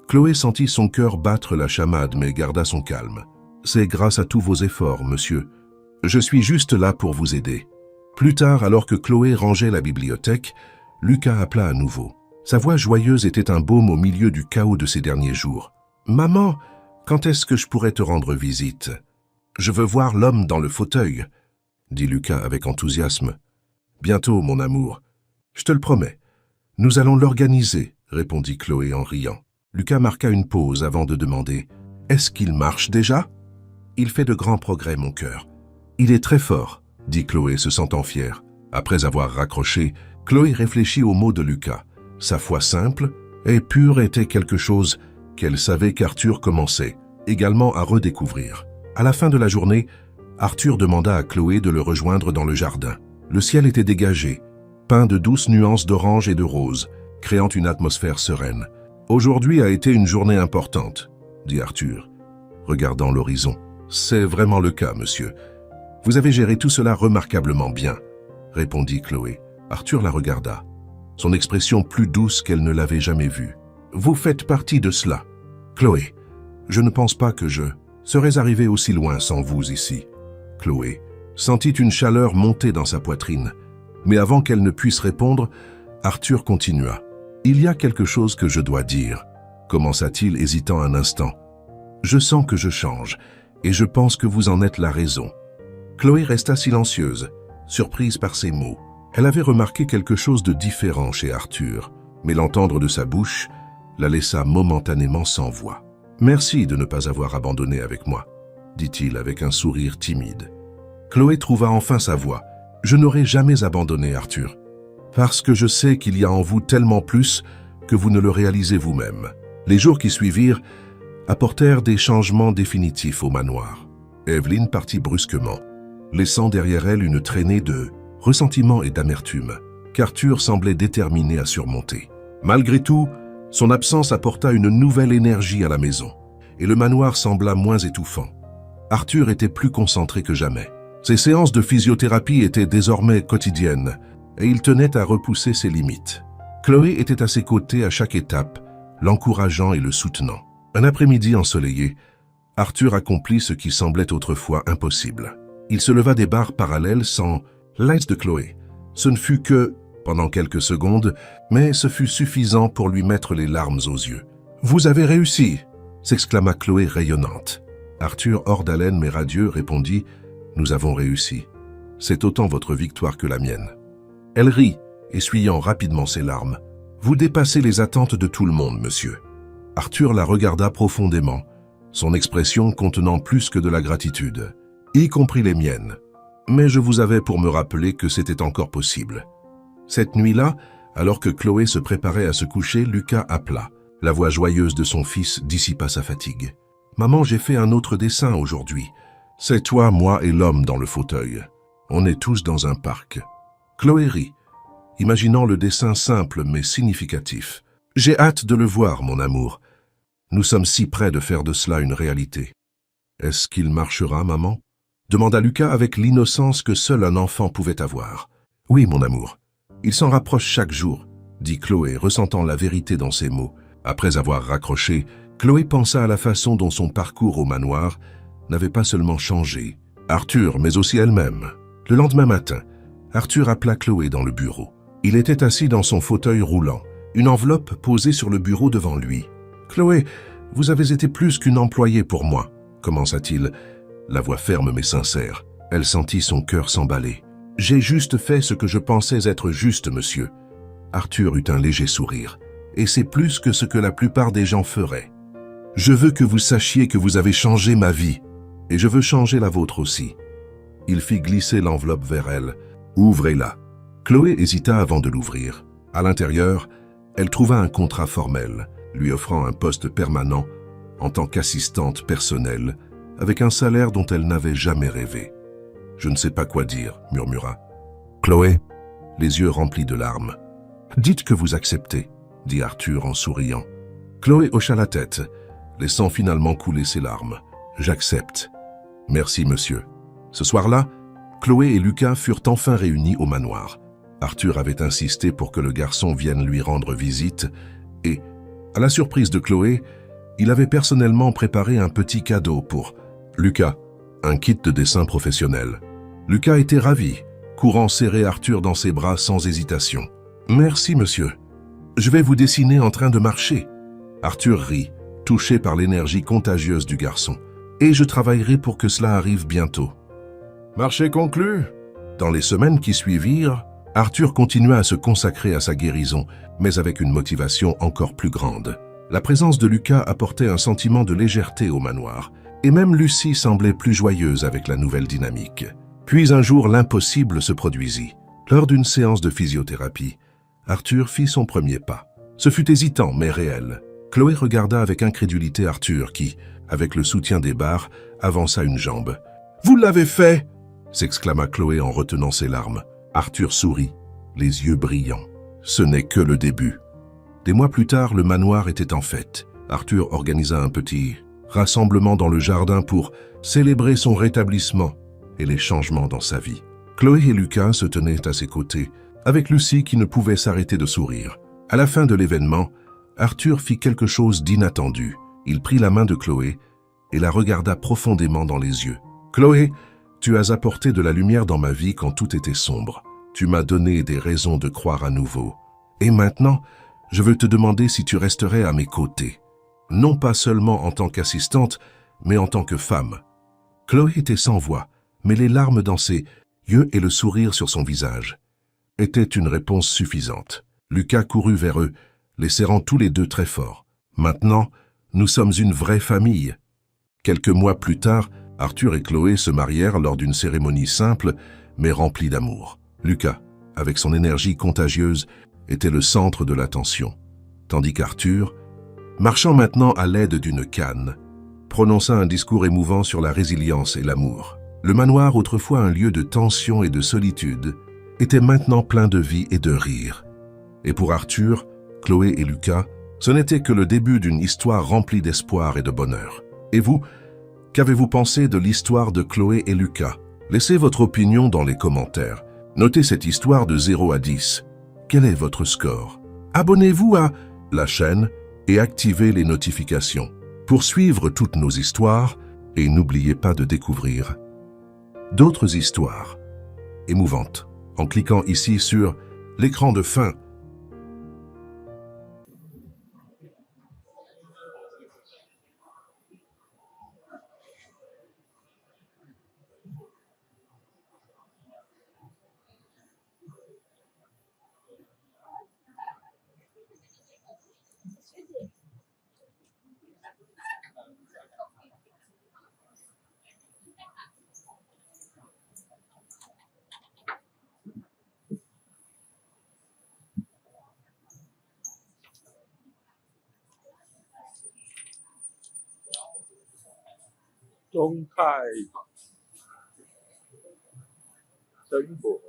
Chloé sentit son cœur battre la chamade, mais garda son calme. « C'est grâce à tous vos efforts, monsieur. Je suis juste là pour vous aider. » Plus tard, alors que Chloé rangeait la bibliothèque, Lucas appela à nouveau. Sa voix joyeuse était un baume au milieu du chaos de ces derniers jours. « Maman, quand est-ce que je pourrais te rendre visite? Je veux voir l'homme dans le fauteuil, » dit Lucas avec enthousiasme. « Bientôt, mon amour. Je te le promets. Nous allons l'organiser, » répondit Chloé en riant. Lucas marqua une pause avant de demander « Est-ce qu'il marche déjà ?»« Il fait de grands progrès, mon cœur. Il est très fort, » dit Chloé, se sentant fière. Après avoir raccroché, Chloé réfléchit aux mots de Lucas. Sa foi simple et pure était quelque chose qu'elle savait qu'Arthur commençait également à redécouvrir. À la fin de la journée, Arthur demanda à Chloé de le rejoindre dans le jardin. Le ciel était dégagé, peint de douces nuances d'orange et de rose, créant une atmosphère sereine. « Aujourd'hui a été une journée importante, » dit Arthur, regardant l'horizon. « C'est vraiment le cas, monsieur. Vous avez géré tout cela remarquablement bien, » répondit Chloé. Arthur la regarda, son expression plus douce qu'elle ne l'avait jamais vue. « Vous faites partie de cela. Chloé, je ne pense pas que je serais arrivé aussi loin sans vous ici. » Chloé sentit une chaleur monter dans sa poitrine, mais avant qu'elle ne puisse répondre, Arthur continua. « Il y a quelque chose que je dois dire, » commença-t-il hésitant un instant. « Je sens que je change, et je pense que vous en êtes la raison. » Chloé resta silencieuse, surprise par ces mots. Elle avait remarqué quelque chose de différent chez Arthur, mais l'entendre de sa bouche la laissa momentanément sans voix. « Merci de ne pas avoir abandonné avec moi, » dit-il avec un sourire timide. Chloé trouva enfin sa voix. « Je n'aurais jamais abandonné, Arthur, parce que je sais qu'il y a en vous tellement plus que vous ne le réalisez vous-même. » Les jours qui suivirent apportèrent des changements définitifs au manoir. Evelyn partit brusquement, laissant derrière elle une traînée de ressentiment et d'amertume qu'Arthur semblait déterminé à surmonter. Malgré tout, son absence apporta une nouvelle énergie à la maison, et le manoir sembla moins étouffant. Arthur était plus concentré que jamais. Ses séances de physiothérapie étaient désormais quotidiennes, et il tenait à repousser ses limites. Chloé était à ses côtés à chaque étape, l'encourageant et le soutenant. Un après-midi ensoleillé, Arthur accomplit ce qui semblait autrefois impossible. Il se leva des barres parallèles sans l'aide de Chloé. Ce ne fut que, pendant quelques secondes, mais ce fut suffisant pour lui mettre les larmes aux yeux. « Vous avez réussi !» s'exclama Chloé rayonnante. Arthur, hors d'haleine mais radieux, répondit « Nous avons réussi. C'est autant votre victoire que la mienne. » Elle rit, essuyant rapidement ses larmes. « Vous dépassez les attentes de tout le monde, monsieur. » Arthur la regarda profondément, son expression contenant plus que de la gratitude, y compris les miennes. Mais je vous avais pour me rappeler que c'était encore possible. Cette nuit-là, alors que Chloé se préparait à se coucher, Lucas appela. La voix joyeuse de son fils dissipa sa fatigue. « Maman, j'ai fait un autre dessin aujourd'hui. C'est toi, moi et l'homme dans le fauteuil. On est tous dans un parc. » Chloé rit, imaginant le dessin simple mais significatif. « J'ai hâte de le voir, mon amour. Nous sommes si près de faire de cela une réalité. »« Est-ce qu'il marchera, maman ?» demanda Lucas avec l'innocence que seul un enfant pouvait avoir. « Oui, mon amour. Il s'en rapproche chaque jour, » dit Chloé, ressentant la vérité dans ses mots. Après avoir raccroché, Chloé pensa à la façon dont son parcours au manoir n'avait pas seulement changé Arthur, mais aussi elle-même. Le lendemain matin, Arthur appela Chloé dans le bureau. Il était assis dans son fauteuil roulant, une enveloppe posée sur le bureau devant lui. « Chloé, vous avez été plus qu'une employée pour moi, » commença-t-il, la voix ferme mais sincère. Elle sentit son cœur s'emballer. « J'ai juste fait ce que je pensais être juste, monsieur. » Arthur eut un léger sourire. « Et c'est plus que ce que la plupart des gens feraient. Je veux que vous sachiez que vous avez changé ma vie, et je veux changer la vôtre aussi. » Il fit glisser l'enveloppe vers elle. « Ouvrez-la. » Chloé hésita avant de l'ouvrir. À l'intérieur, elle trouva un contrat formel, lui offrant un poste permanent en tant qu'assistante personnelle, avec un salaire dont elle n'avait jamais rêvé. « Je ne sais pas quoi dire, » murmura Chloé, les yeux remplis de larmes. « Dites que vous acceptez, » dit Arthur en souriant. Chloé hocha la tête, laissant finalement couler ses larmes. « J'accepte. »« Merci, monsieur. » Ce soir-là, Chloé et Lucas furent enfin réunis au manoir. Arthur avait insisté pour que le garçon vienne lui rendre visite et, à la surprise de Chloé, il avait personnellement préparé un petit cadeau pour Lucas, un kit de dessin professionnel. Lucas était ravi, courant serrer Arthur dans ses bras sans hésitation. « Merci, monsieur. Je vais vous dessiner en train de marcher. » Arthur rit, touché par l'énergie contagieuse du garçon. « Et je travaillerai pour que cela arrive bientôt. » Marché conclu. Dans les semaines qui suivirent, Arthur continua à se consacrer à sa guérison, mais avec une motivation encore plus grande. La présence de Lucas apportait un sentiment de légèreté au manoir, et même Lucie semblait plus joyeuse avec la nouvelle dynamique. Puis un jour, l'impossible se produisit. Lors d'une séance de physiothérapie, Arthur fit son premier pas. Ce fut hésitant, mais réel. Chloé regarda avec incrédulité Arthur qui, avec le soutien des barres, avança une jambe. « Vous l'avez fait !» s'exclama Chloé en retenant ses larmes. Arthur sourit, les yeux brillants. Ce n'est que le début. Des mois plus tard, le manoir était en fête. Arthur organisa un petit rassemblement dans le jardin pour célébrer son rétablissement et les changements dans sa vie. Chloé et Lucas se tenaient à ses côtés, avec Lucie qui ne pouvait s'arrêter de sourire. À la fin de l'événement, Arthur fit quelque chose d'inattendu. Il prit la main de Chloé et la regarda profondément dans les yeux. « Chloé, tu as apporté de la lumière dans ma vie quand tout était sombre. Tu m'as donné des raisons de croire à nouveau. Et maintenant, je veux te demander si tu resterais à mes côtés. Non pas seulement en tant qu'assistante, mais en tant que femme. Chloé était sans voix, mais les larmes dans ses yeux et le sourire sur son visage étaient une réponse suffisante. Lucas courut vers eux, les serrant tous les deux très fort. Maintenant, nous sommes une vraie famille. Quelques mois plus tard, Arthur et Chloé se marièrent lors d'une cérémonie simple, mais remplie d'amour. Lucas, avec son énergie contagieuse, était le centre de l'attention, tandis qu'Arthur, marchant maintenant à l'aide d'une canne, prononça un discours émouvant sur la résilience et l'amour. Le manoir, autrefois un lieu de tension et de solitude, était maintenant plein de vie et de rire. Et pour Arthur, Chloé et Lucas, ce n'était que le début d'une histoire remplie d'espoir et de bonheur. Et vous, qu'avez-vous pensé de l'histoire de Chloé et Lucas? Laissez votre opinion dans les commentaires. Notez cette histoire de 0 à 10. Quel est votre score? Abonnez-vous à la chaîne et activez les notifications pour suivre toutes nos histoires, et n'oubliez pas de découvrir d'autres histoires émouvantes en cliquant ici sur l'écran de fin.中泰真果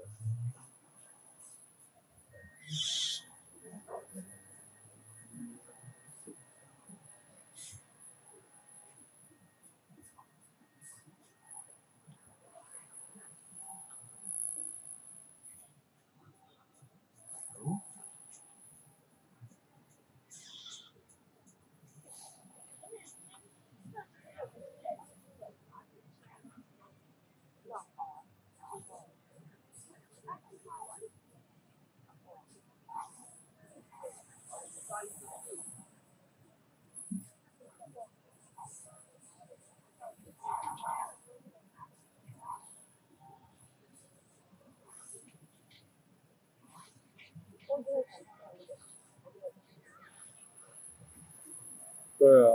对啊，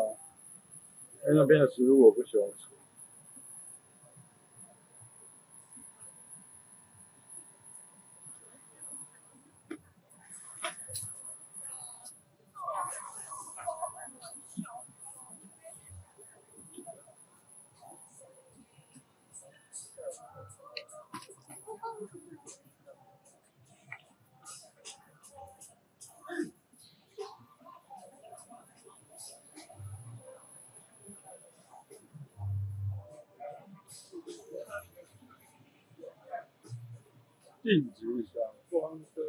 因为那边的食物我不喜欢吃。禁止闪光灯。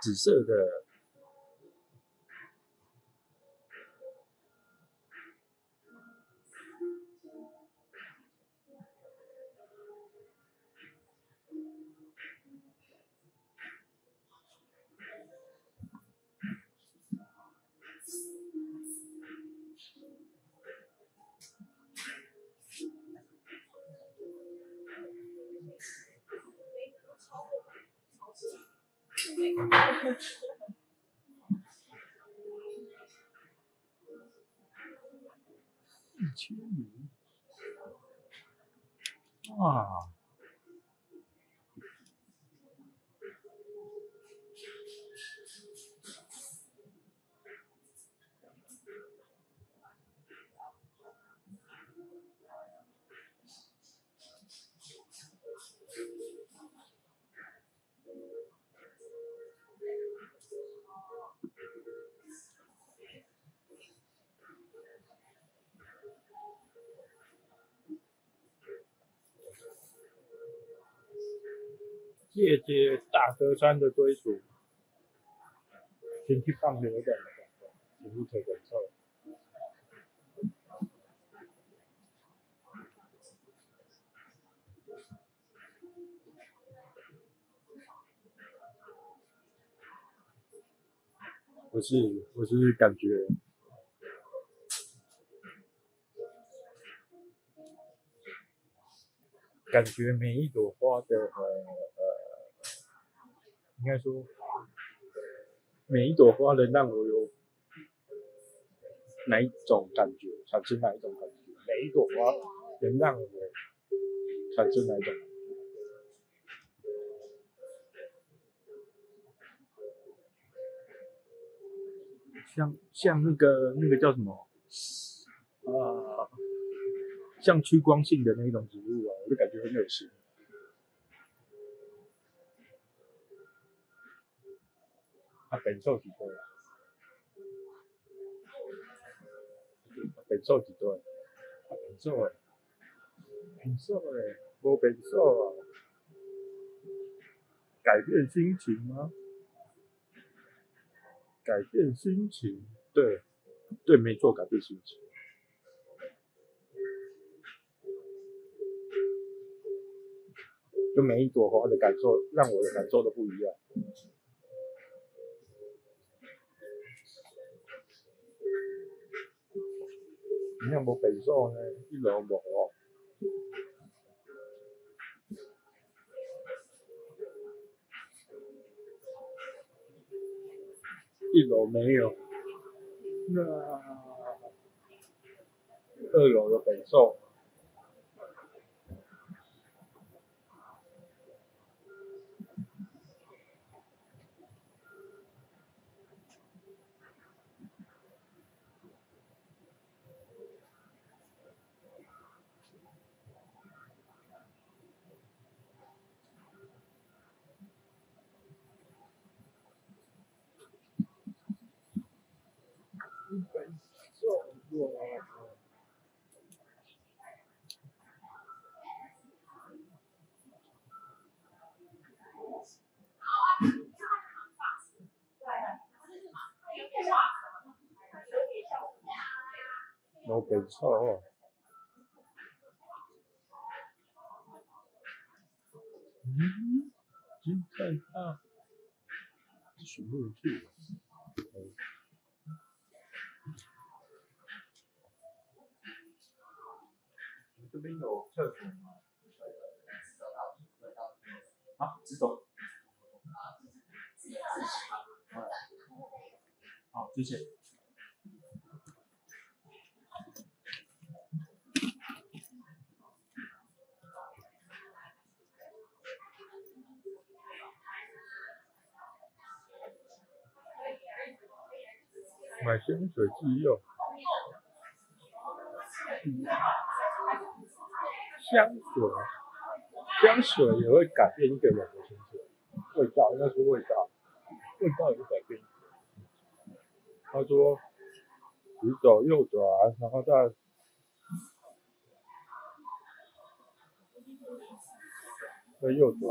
紫色的。哇，谢谢大德川的归属，先去放牛的，请入可忍受。我是感觉每一朵花的应该说每一朵花能让我有哪一种感觉，产生哪一种感觉，每一朵花能让我产生哪一种感觉。像那个叫什么像趋光性的那种植物啊，我就感觉很恶心。本寿几对？本寿几对？本寿没本寿啊！改变心情吗？改变心情，对，没错，改变心情。就每一朵花的感受，让我的感受都不一样。你有冇白寿呢？一路冇哦。一楼没有，那二楼有北寿。北寿哇！冇北寿哦。金蛋挞，什么去？这边有厕所吗？啊，直走。好，谢谢。买香水机用。香水也会改变一个人的心情，味道应该说味道也会改变。他说直走右转，然后再右转。